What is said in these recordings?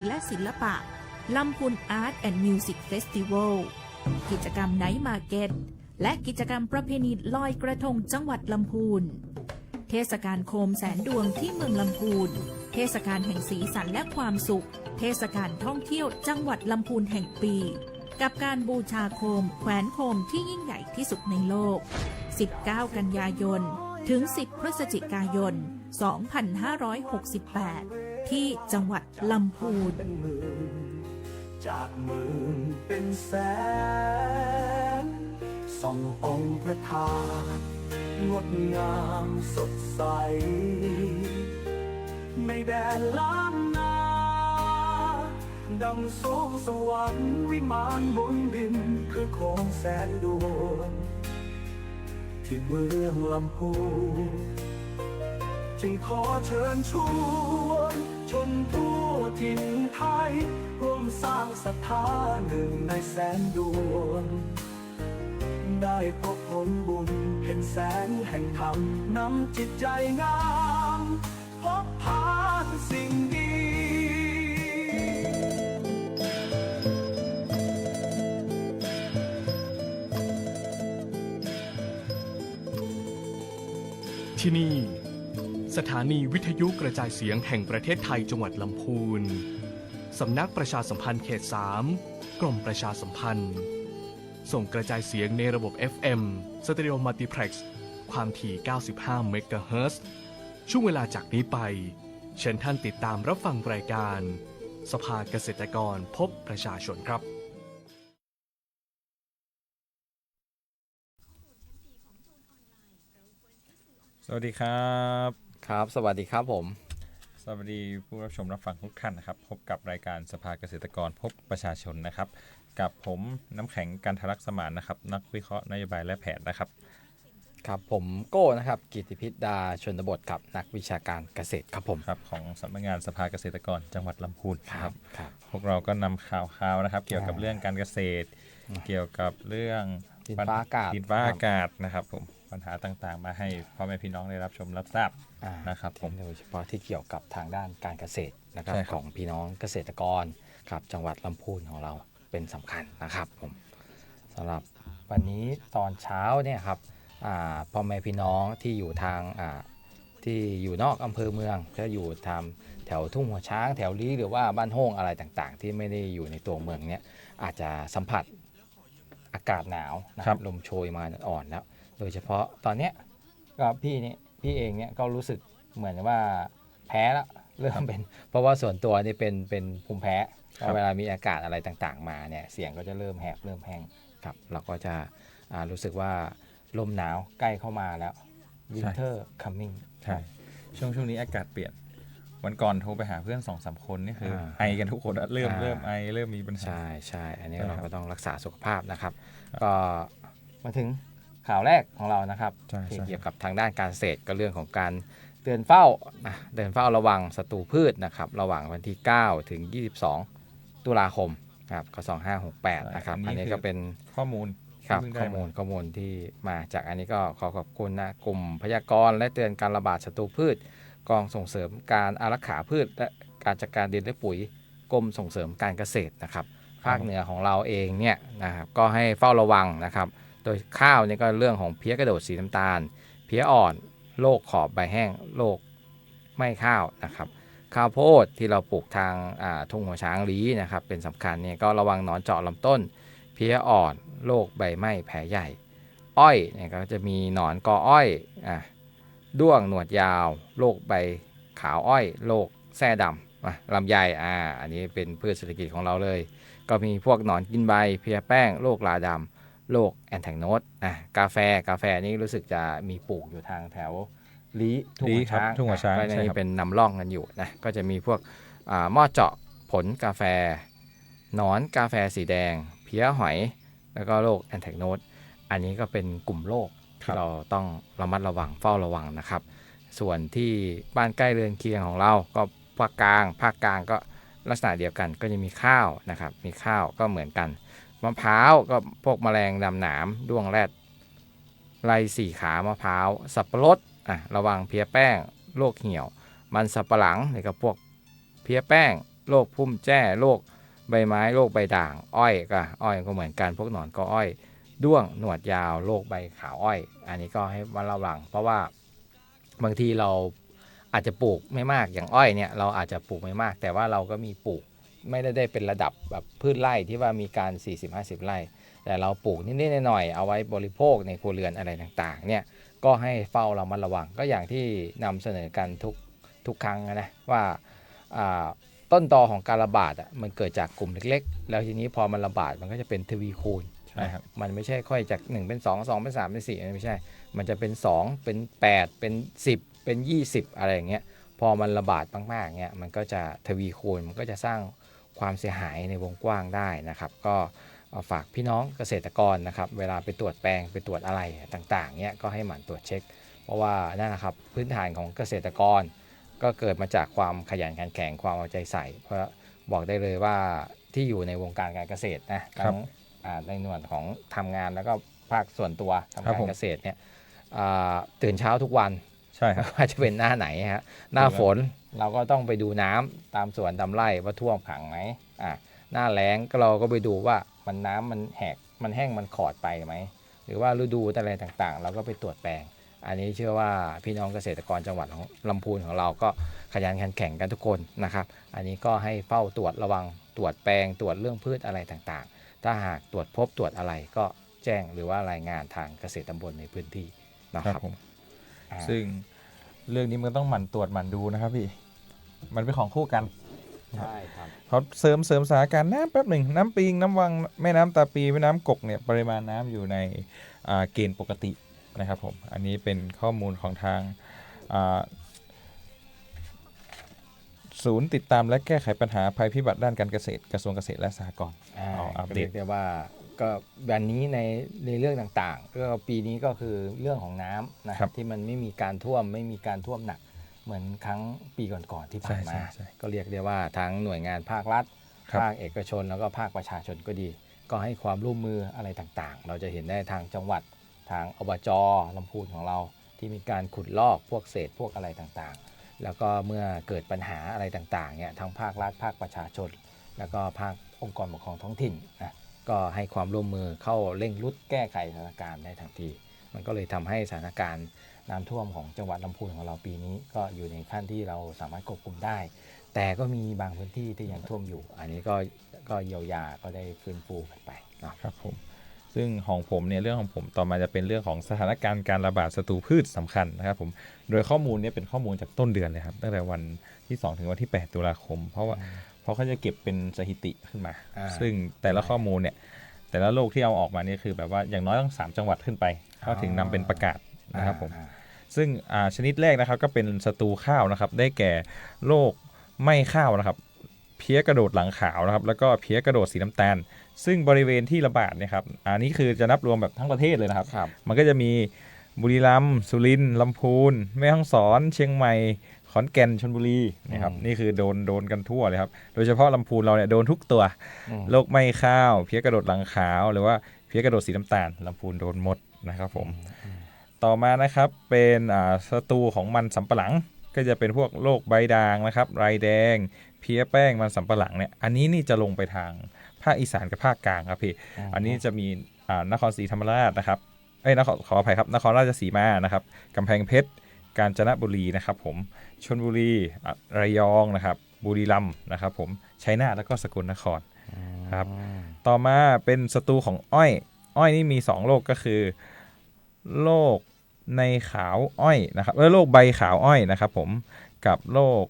และศิลปะลำพูนอาร์ตแอนด์มิวสิกเฟสติวัลกิจกรรมไนท์มาร์เก็ตและกิจกรรมประเพณีลอยกระทงจังหวัดลำพูนเทศกาลโคมแสนดวงที่เมืองลำพูนเทศกาลแห่งสีสันและความสุขเทศกาลท่องเที่ยวจังหวัดลำพูนแห่งปีกับการบูชาโคมแขวนโคมที่ยิ่งใหญ่ที่สุดในโลก19 กันยายนถึง10 พฤศจิกายน 2568 ที่จังหวัดลำพูนจากหมื่นเป็นแสนส่ององค์พระธาตุงดงามสดใสไม่แดนล้านนาดังสวงสวรรค์วิมานบนดินคือโคมแสนดวงที่เมืองลำพูนจึงขอเชิญชวนชนทั่วถิ่นไทยร่วมสร้างศรัทธาหนึ่งในแสนดวงได้พบผลบุญเห็นแสงแห่งธรรมนำจิตใจงามพบพาสิ่งดีที่นี่สถานีวิทยุกระจายเสียงแห่งประเทศไทยจังหวัดลำพูนสำนักประชาสัมพันธ์เขต 3 กรมประชาสัมพันธ์ส่งกระจายเสียงในระบบ FM Stereo Multiplex ความถี่ 95 เมกะเฮิรตซ์ ช่วงเวลาจากนี้ไปเชิญท่านติดตามรับฟังรายการสภาเกษตรกรพบประชาชนครับสวัสดีครับครับสวัสดีครับผมสวัสดีผู้รับชมรับฟังทุกท่านนะครับพบกับรายการสภาเกษตรกรพบประชาชนนะครับกับผมน้ำแข็งกันทลักษณ์สมานนะครับนักวิเคราะห์นโยบายและแผนนะครับครับผมโก้นะครับกิติพิษดาชนบทครับนักวิชาการเกษตรครับผมครับของสำนักงานสภาเกษตรกรจังหวัดลำพูนครับพวกเราก็นำข่าวนะครับเกี่ยวกับเรื่องการเกษตรเกี่ยวกับเรื่องดินฟ้าอากาศนะครับผมปัญหาต่างๆมาให้พ่อแม่พี่น้องได้รับชมรับทราบนะครับผมโดยเฉพาะที่เกี่ยวกับทางด้านการเกษตรนะครับของพี่น้องเกษตรกรครับจังหวัดลำพูนของเราเป็นสำคัญนะครับผมสำหรับวันนี้ตอนเช้าเนี่ยครับพ่อแม่พี่น้องที่อยู่ทางที่อยู่นอกอำเภอเมืองก็อยู่ทำแถวทุ่งหัวช้างแถวลี้หรือว่าบ้านโฮ่งอะไรต่างๆที่ไม่ได้อยู่ในตัวเมืองเนี่ยอาจจะสัมผัสอากาศหนาวนะครับลมโชยมาอ่อนแล้วโดยเฉพาะตอนนี้ก็พี่เองเนี่ยก็รู้สึกเหมือนว่าแพ้แล้วเริ่มเป็นเพราะว่าส่วนตัวนี่เป็นภูมิแพ้เวลามีอากาศอะไรต่างๆมาเนี่ยเสียงก็จะเริ่มแหบเริ่มแห้งครับเราก็จะรู้สึกว่าลมหนาวใกล้เข้ามาแล้ว Winter coming ใช่ช่วงนี้อากาศเปลี่ยนวันก่อนโทรไปหาเพื่อน 2-3 คนนี่คือไอกันทุกคนเริ่มไอเริ่มมีปัญหาใช่อันนี้เราก็ต้องรักษาสุขภาพนะครับก็มาถึงข่าวแรกของเรานะครับที่เกี่ยวกับทางด้านการเกษตรก็เรื่องของการเตือนเฝ้าระวังศัตรูพืชนะครับระหว่างวันที่9ถึง22ตุลาคมครับ2568นะครับอันนี้ก็เป็นข้อมูลครับข้อมูลที่มาจากอันนี้ก็ขอขอบคุณนะกลุ่มพยากรณ์และเตือนการระบาดศัตรูพืชกองส่งเสริมการอารักขาพืชและการจัดการดินและปุ๋ยกรมส่งเสริมการเกษตรนะครับภาคเหนือของเราเองเนี่ยนะครับก็ให้เฝ้าระวังนะครับโดยข้าวนี่ก็เรื่องของเพี้ยกระโดดสีน้ำตาลเพี้ยอ่อนโรคขอบใบแห้งโรคไหม้ข้าวนะครับข้าวโพดที่เราปลูกทางทุ่งหัวช้างลี้นะครับเป็นสำคัญเนี่ยก็ระวังหนอนเจาะลำต้นเพี้ยอ่อนโรคใบไหม้แผลใหญ่อ้อยเนี่ยก็จะมีหนอนกออ้อยด้วงหนวดยาวโรคใบขาวอ้อยโรคแส้ดำลำไยอันนี้เป็นพืชเศรษฐกิจของเราเลยก็มีพวกหนอนกินใบเพี้ยแป้งโรคลาดำโรคแอนแทกโนสกาแฟนี่รู้สึกจะมีปลูกอยู่ทางแถวลี้ทุ่งหัวช้างก็นี่เป็นนำร่องกันอยู่นะก็จะมีพวกหม้อเจาะผลกาแฟหนอนกาแฟสีแดงเพี้ยหอยแล้วก็โรคแอนแทกโนสอันนี้ก็เป็นกลุ่มโรคที่เราต้องระมัดระวังเฝ้าระวังนะครับส่วนที่บ้านใกล้เรือนเคียงของเราก็ภาคกลางก็ลักษณะเดียวกันก็จะมีข้าวนะครับมีข้าวก็เหมือนกันมะพร้าวก็พวกแมลงดำหนามด้วงแรดไรสี่ขามะพร้าวสับปะรดระวังเพี้ยแป้งโรคเหี่ยวมันสับปะหลังนี่ก็พวกเพี้ยแป้ง โรคพุ่มแจ้โรคใบไม้โรคใบด่างอ้อยก็เหมือนกันพวกหนอนกออ้อยด้วงหนวดยาวโรคใบขาวอ้อยอันนี้ก็ให้มาระวังเพราะว่าบางทีเราอาจจะปลูกไม่มากอย่างอ้อยเนี่ยเราอาจจะปลูกไม่มากแต่ว่าเราก็มีปลูกไม่ได้เป็นระดับแบบพืชไร่ที่ว่ามีการ 40-50 ไร่แต่เราปลูกนิดๆหน่อยๆเอาไว้บริโภคในครัวเรือนอะไรต่างๆเนี่ยก็ให้เฝ้าเรามาระวังก็อย่างที่นำเสนอกันทุกครั้งนะว่าต้นตอของการระบาดมันเกิดจากกลุ่มเล็กๆแล้วทีนี้พอมันระบาดมันก็จะเป็นทวีคูณ ใช่ครับ มันไม่ใช่ค่อยจาก1เป็น2 2เป็น3เป็น4ไม่ใช่มันจะเป็น2เป็น8เป็น10เป็น20อะไรอย่างเงี้ยพอมันระบาดมากๆเงี้ยมันก็จะทวีคูณมันก็จะสร้างความเสียหายในวงกว้างได้นะครับก็ฝากพี่น้องเกษตรกรนะครับเวลาไปตรวจแปลงไปตรวจอะไรต่างๆเงี้ยก็ให้หมั่นตรวจเช็คเพราะว่านั่นนะครับพื้นฐานของเกษตรกรก็เกิดมาจากความขยันขันแข็งความเอาใจใส่เพราะบอกได้เลยว่าที่อยู่ในวงการการเกษตรนะทั้งในหน่วยของทำงานแล้วก็ภาคส่วนตัวทำการเกษตรเนี่ยตื่นเช้าทุกวันใช่ครับว่าจะเป็นหน้าไหนฮะหน้าฝนเราก็ต้องไปดูน้ำตามสวนตามไร่ว่าท่วมขังไหมหน้าแล้งก็เราก็ไปดูว่ามันน้ำมันแหกมันแห้งมันขอดไปไหมหรือว่าฤดูอะไรต่างๆเราก็ไปตรวจแปลงอันนี้เชื่อว่าพี่น้องเกษตรกรจังหวัดของลำพูนของเราก็ขยันขันแข็งกันทุกคนนะครับอันนี้ก็ให้เฝ้าตรวจระวังตรวจแปลงตรวจเรื่องพืชอะไรต่างๆถ้าหากตรวจพบตรวจอะไรก็แจ้งหรือว่ารายงานทางเกษตรตำบลในพื้นที่นะครับผมซึ่งเรื่องนี้มันต้องหมั่นตรวจหมั่นดูนะครับพี่มันเป็นของคู่กันใช่ครับเขาเสริมสถานการณ์น้ำแป๊บหนึ่งน้ำปิงน้ำวังแม่น้ำตาปีแม่น้ำกกเนี่ยปริมาณน้ำอยู่ในเกณฑ์ปกตินะครับผมอันนี้เป็นข้อมูลของทางศูนย์ติดตามและแก้ไขปัญหาภัยพิบัติด้านการเกษตรกระทรวงเกษตรและสหกรณ์อัปเดตได้ว่าก็วันนี้ในเรื่องต่างๆก็ปีนี้ก็คือเรื่องของน้ำนะครับที่มันไม่มีการท่วมหนักเหมือนครั้งปีก่อนๆที่ผ่านมาก็เรียกได้ว่าทั้งหน่วยงานภาครัฐภาคเอกชนแล้วก็ภาคประชาชนก็ดีก็ให้ความร่วมมืออะไรต่างๆเราจะเห็นได้ทางจังหวัดทางอบจ.ลำพูนของเราที่มีการขุดลอกพวกเศษพวกอะไรต่างๆแล้วก็เมื่อเกิดปัญหาอะไรต่างๆเนี่ยทั้งภาครัฐภาคประชาชนแล้วก็ภาคองค์กรปกครองท้องถิ่นนะก็ให้ความร่วมมือเข้าเร่งรุดแก้ไขสถานการณ์ได้ทันทีมันก็เลยทำให้สถานการณ์น้ำท่วมของจังหวัดลำพูนของเราปีนี้ก็อยู่ในขั้นที่เราสามารถควบคุมได้แต่ก็มีบางพื้นที่ที่ยังท่วมอยู่อันนี้ก็เยียวยาก็ได้ฟื้นฟูกันไปนะครับผมซึ่งของผมเนี่ยเรื่องของผมต่อมาจะเป็นเรื่องของสถานการณ์การระบาดศัตรูพืชสำคัญนะครับผมโดยข้อมูลนี้เป็นข้อมูลจากต้นเดือนเลยครับตั้งแต่วันที่2ถึงวันที่8ตุลาคมเพราะเขาจะเก็บเป็นสถิติขึ้นมาซึ่งแต่ละข้อมูลเนี่ยแต่ละโรคที่เอาออกมานี่คือแบบว่าอย่างน้อยต้อง3จังหวัดขึ้นไปเขาถึงนำเป็นประกาศนะครับผมซึ่งชนิดแรกนะครับก็เป็นศัตรูข้าวนะครับได้แก่โรคไหม้ข้าวนะครับเพี้ยกระโดดหลังขาวนะครับแล้วก็เพี้ยกระโดดสีน้ำตาลซึ่งบริเวณที่ระบาดเนี่ยครับอันนี้คือจะนับรวมแบบทั้งประเทศเลยนะครับมันก็จะมีบุรีรัมย์สุรินทร์ลำพูนแม่ฮ่องสอนเชียงใหม่ขอนแก่นชลบุรีนะครับนี่คือโดนกันทั่วเลยครับโดยเฉพาะลำพูนเราเนี่ยโดนทุกตัวโรคไหม้ข้าวเพี้ยกระโดดหลังขาวหรือว่าเพี้ยกระโดดสีน้ำตาลลำพูนโดนหมดนะครับผมต่อมานะครับเป็นศัตรูของมันสำปะหลังก็จะเป็นพวกโรคใบด่างนะครับไรแดงเพี้ยแป้งมันสำปะหลังเนี่ยอันนี้นี่จะลงไปทางภาคอีสานกับภาคกลางครับพี่อันนี้จะมีนครศรีธรรมราชนะครับขออภัยครับนครราชสีมานะครับกำแพงเพชรกาญจนบุรีนะครับผมชลบุรีระยองนะครับบุรีรัมย์นะครับผมชัยนาทแล้วก็สกลนครครับต่อมาเป็นศัตรูของอ้อยนี่มี2โรคก็คือโรคในขาวอ้อยนะครับโรคใบขาวอ้อยนะครับผมกับโรค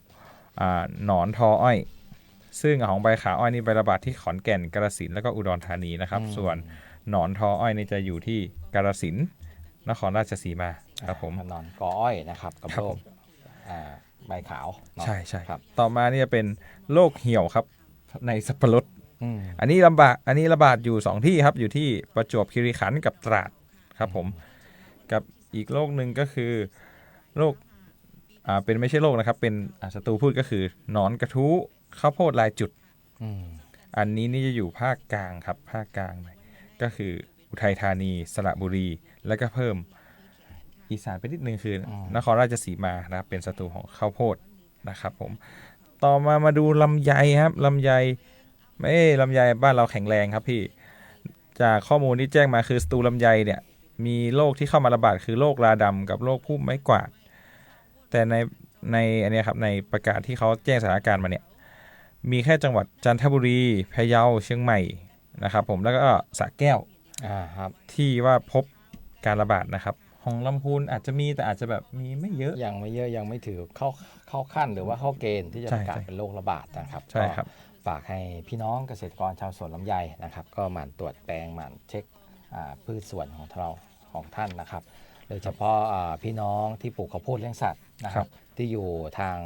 หนอนทออ้อยซึ่งของใบขาวอ้อยนี่ไประบาดที่ขอนแก่นกาฬสินธุ์แล้วก็อุดรธานีนะครับส่วนหนอนทออ้อยนี่จะอยู่ที่กาฬสินธุ์นครราชสีมาครับผมหนอนกออ้อยนะครับกับโรคใบขาวใช่ครับต่อมานี่จะเป็นโรคเหี่ยวครับในสับปะรดอันนี้ระบาดอยู่2ที่ครับอยู่ที่ประจวบคีรีขันธ์กับตราดครับผมกับอีกโรคหนึ่งก็คือโรคเป็นไม่ใช่โรคนะครับเป็นศัตรูพืชก็คือหนอนกระทู้ข้าวโพดลายจุดอันนี้นี่จะอยู่ภาคกลางครับภาคกลางก็คืออุทัยธานีสระบุรีแล้วก็เพิ่มอีสานไปนิดนึงคือนครราชสีมานะครับเป็นศัตรูของข้าวโพดนะครับผม ต่อมาดูลำไยครับลำไยลำไยบ้านเราแข็งแรงครับพี่จากข้อมูลที่แจ้งมาคือสตูลำไยเนี่ยมีโรคที่เข้ามาระบาดคือโรคราดำกับโรคพุ่มไม้กวาดแต่ในอันนี้ครับในประกาศที่เขาแจ้งสถานการณ์มาเนี่ยมีแค่จังหวัดจันทบุรีพะเยาเชียงใหม่นะครับผมแล้วก็สระแก้ว ครับ ที่ว่าพบการระบาดนะครับของลำพูนอาจจะมีแต่อาจจะแบบมีไม่เยอะ ยังไม่เยอะยังไม่ถือเข้าขั้นหรือว่าเข้าเกณฑ์ที่จะ ใช่ ประกาศ ใช่ เป็นโรคระบาดนะครับ ใช่ครับ ก็ฝากให้พี่น้องเกษตรกรชาวสวนลำไยนะครับก็หมั่นตรวจแปลงหมั่นเช็คพืชสวนของเราของท่านนะครับโดยเฉพาะพี่น้องที่ปลูกข้าวโพดเลี้ยงสัตว์นะครับที่อยู่ทาง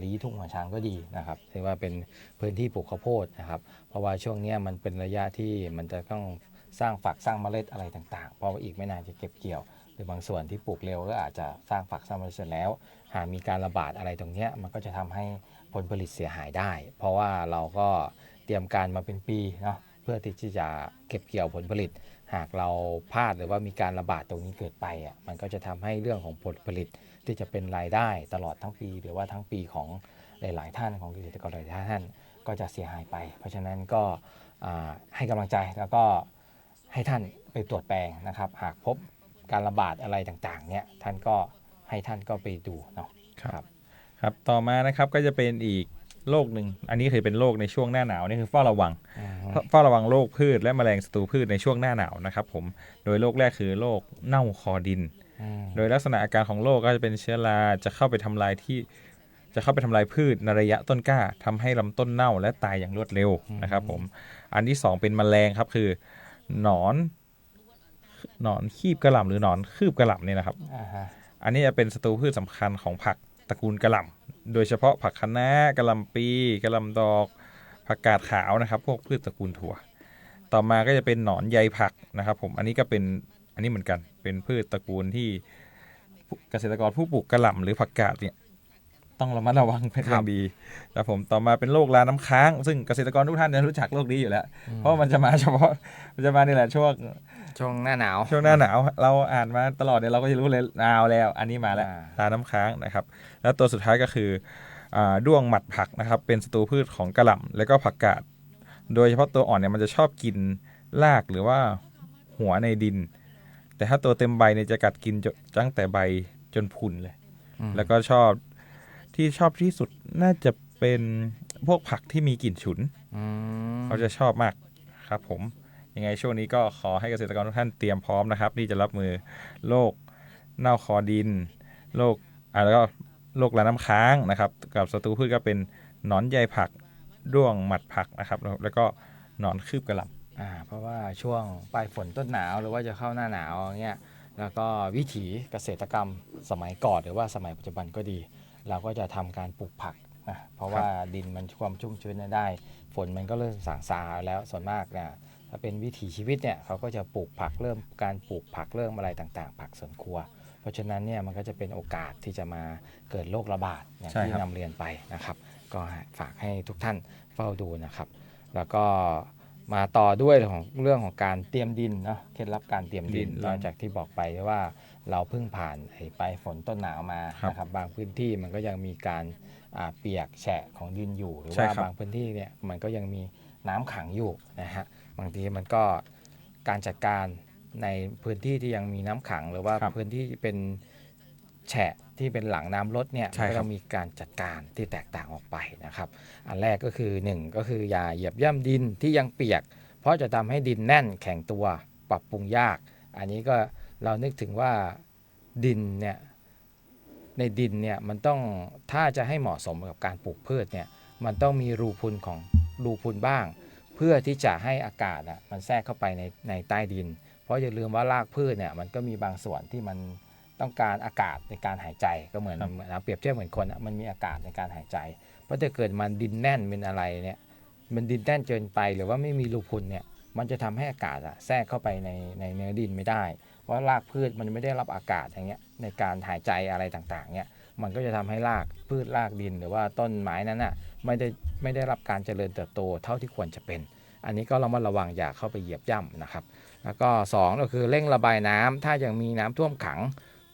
ลี้ทุ่งหัวช้างก็ดีนะครับถือว่าเป็นพื้นที่ปลูกข้าวโพดนะครับเพราะว่าช่วงนี้มันเป็นระยะที่มันจะต้องสร้างฝักสร้างเมล็ดอะไรต่างๆเพราะว่าอีกไม่นานจะเก็บเกี่ยวหรือบางส่วนที่ปลูกเร็วก็อาจจะสร้างฝักสร้างเมล็ดเสร็จแล้วหากมีการระบาดอะไรตรงนี้มันก็จะทำให้ผลผลิตเสียหายได้เพราะว่าเราก็เตรียมการมาเป็นปีเนาะเพื่อที่จะเก็บเกี่ยวผลผลิตหากเราพลาดหรือว่ามีการระบาดตรงนี้เกิดไปมันก็จะทำให้เรื่องของผลผลิตที่จะเป็นรายได้ตลอดทั้งปีหรือว่าทั้งปีของหลายๆท่านของเกษตรกรหลายท่านก็จะเสียหายไปเพราะฉะนั้นก็ให้กำลังใจแล้วก็ให้ท่านไปตรวจแปลงนะครับหากพบการระบาดอะไรต่างๆเนี่ยท่านก็ไปดูเนาะครับต่อมานะครับก็จะเป็นอีกโรคหนึ่งอันนี้คือเป็นโรคในช่วงหน้าหนาวนี่คือเฝ้าระวังโรคพืชและแมลงศัตรูพืชในช่วงหน้าหนาวนะครับผมโดยโรคแรกคือโรคเน่าคอดินโดยลักษณะอาการของโรคก็จะเป็นเชื้อราจะเข้าไปทำลายพืชในระยะต้นกล้าทำให้ลำต้นเน่าและตายอย่างรวดเร็วนะครับผมอันที่2เป็นแมลงครับคือหนอนคีบกระหล่ำหรือหนอนคืบกระหล่ำเนี่ยนะครับอันนี้จะเป็นศัตรูพืชสำคัญของผักตระกูลกระหล่ำโดยเฉพาะผักคะน้ากระหล่ำปีกระหล่ำดอกผักกาดขาวนะครับพวกพืชตระกูลถั่วต่อมาก็จะเป็นหนอนใยผักนะครับผมอันนี้ก็เป็นอันนี้เหมือนกันเป็นพืชตระกูลที่เกษตรกรผู้ปลูกกระหล่ำหรือผักกาดเนี่ยต้องระมัดระวังเป็นอย่างดีครับผมต่อมาเป็นโรคราน้ำค้างซึ่งเกษตรกรทุกท่านจะรู้จักโรคนี้อยู่แล้วเพราะมันจะมาเฉพาะมันจะมานี่แหละช่วงหน้าหนาวเราอ่านมาตลอดเนี่ยเราก็จะรู้เลยหนาวแล้วอันนี้มาแล้วราน้ำค้างนะครับแล้วตัวสุดท้ายก็คือด้วงหมัดผักนะครับเป็นศัตรูพืชของกระหล่ำและก็ผักกาดโดยเฉพาะตัวอ่อนเนี่ยมันจะชอบกินรากหรือว่าหัวในดินแต่ถ้าตัวเต็มใบเนี่ยจะกัดกินตั้งแต่ใบจนพุนเลยแล้วก็ชอบที่สุดน่าจะเป็นพวกผักที่มีกลิ่นฉุนเขาจะชอบมากครับผมยังไงช่วงนี้ก็ขอให้เกษตรกรทุกท่านเตรียมพร้อมนะครับที่จะรับมือโรคเน่าคอดินโรคแล้วก็โรคราน้ำค้างนะครับกับศัตรูพืชก็เป็นหนอนใยผักด้วงหมัดผักนะครับแล้วก็หนอนคืบกระหล่ำเพราะว่าช่วงปลายฝนต้นหนาวหรือว่าจะเข้าหน้าหนาวอย่างเงี้ยแล้วก็วิถีเกษตรกรรมสมัยก่อนหรือว่าสมัยปัจจุบันก็ดีเราก็จะทำการปลูกผักนะเพราะว่าดินมันความชุ่มชื้นได้ฝนมันก็เริ่มสางซาแล้วส่วนมากเนี่ยถ้าเป็นวิถีชีวิตเนี่ยเขาก็จะปลูกผักเริ่มการปลูกผักเริ่มอะไรต่างๆผักสวนครัวเพราะฉะนั้นเนี่ยมันก็จะเป็นโอกาสที่จะมาเกิดโรคระบาดอย่างที่นำเรียนไปนะครับก็ฝากให้ทุกท่านเฝ้าดูนะครับแล้วก็มาต่อด้วยของเรื่องของการเตรียมดินเนาะเคล็ดลับการเตรียมดินนอกจากที่บอกไปว่าเราเพิ่งผ่านปลายฝนต้นหนาวมานะครับบางพื้นที่มันก็ยังมีการเปียกแฉะของดินอยู่หรือว่าบางพื้นที่เนี่ยมันก็ยังมีน้ำขังอยู่นะฮะบางทีมันก็การจัดการในพื้นที่ที่ยังมีน้ำขังหรือว่าพื้นที่เป็นแฉะที่เป็นหลังน้ำลดเนี่ยก็ต้องมีการจัดการที่แตกต่างออกไปนะครับอันแรกก็คือ1ก็คืออย่าเหยียบย่ำดินที่ยังเปียกเพราะจะทำให้ดินแน่นแข็งตัวปรับปรุงยากอันนี้ก็เรานึกถึงว่าดินเนี่ยในดินเนี่ยมันต้องถ้าจะให้เหมาะสมกับการปลูกพืชเนี่ยมันต้องมีรูพุนบ้างเพื่อที่จะให้อากาศมันแทรกเข้าไปในใต้ดินเพราะอย่าลืมว่ารากพืชเนี่ยมันก็มีบางส่วนที่มันต้องการอากาศในการหายใจก็เหมือนเปรียบเทียบเหมือนคนมันมีอากาศในการหายใจเพราะถ้าเกิดมันดินแน่นเป็นอะไรเนี่ยมันดินแน่นเกินไปหรือว่าไม่มีรูพุนเนี่ยมันจะทำให้อากาศแทรกเข้าไปในเนื้อดินไม่ได้เพราะรากพืชมันไม่ได้รับอากาศอย่างเงี้ยในการหายใจอะไรต่างๆเนี่ยมันก็จะทำให้รากพืชรากดินหรือว่าต้นไม้นั้นไม่ได้รับการเจริญเติบโตเท่าที่ควรจะเป็นอันนี้ก็ระมัดระวังอย่าเข้าไปเหยียบย่ำนะครับแล้วก็2ก็คือเร่งระบายน้ำถ้ายังมีน้ำท่วมขัง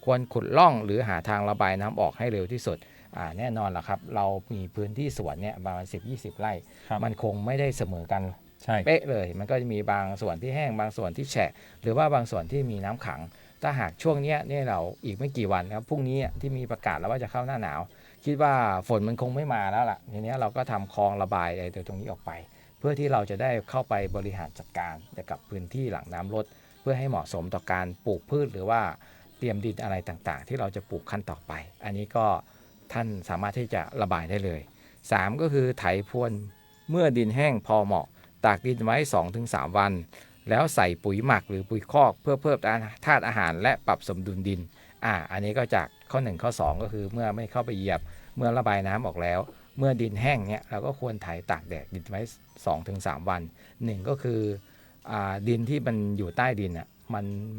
ควรขุดร่องหรือหาทางระบายน้ำออกให้เร็วที่สุด แน่นอนแหละครับเรามีพื้นที่สวนเนี่ยประมาณ10-20 ไร่ ครับ มันคงไม่ได้เสมอกัน ใช่ เป๊ะเลย มันก็จะมีบางส่วนที่แห้งบางส่วนที่แฉะหรือว่าบางส่วนที่มีน้ำขังถ้าหากช่วงเนี้ยเนี่ยเราอีกไม่กี่วันครับพรุ่งนี้ที่มีประกาศแล้วว่าจะเข้าหน้าหนาวคิดว่าฝนมันคงไม่มาแล้วล่ะทีนี้เราก็ทำคลองระบายอะไรตรงนี้ออกไป เพื่อที่เราจะได้เข้าไปบริหารจัดการกับพื้นที่หลังน้ำลดเพื่อให้เหมาะสมต่อการปลูกพืชหรือว่าเตรียมดินอะไรต่างๆ ที่เราจะปลูกขั้นต่อไป อันนี้ก็ท่านสามารถที่จะระบายได้เลย 3 ก็คือไถพรวนเมื่อดินแห้งพอเหมาะตากดินไว้ 2-3 วัน แล้วใส่ปุ๋ยหมักหรือปุ๋ยคอกเพื่อเพิ่มธาตุอาหารและปรับสมดุลดินอันนี้ก็จากข้อ 1 ข้อ 2 ก็คือเมื่อไม่เข้าไปเหยียบเมื่อระบายน้ำออกแล้วเมื่อดินแห้งเนี่ยเราก็ควรไถตากแดดดินไว้ 2-3 วัน 1 ก็คือดินที่มันอยู่ใต้ดิน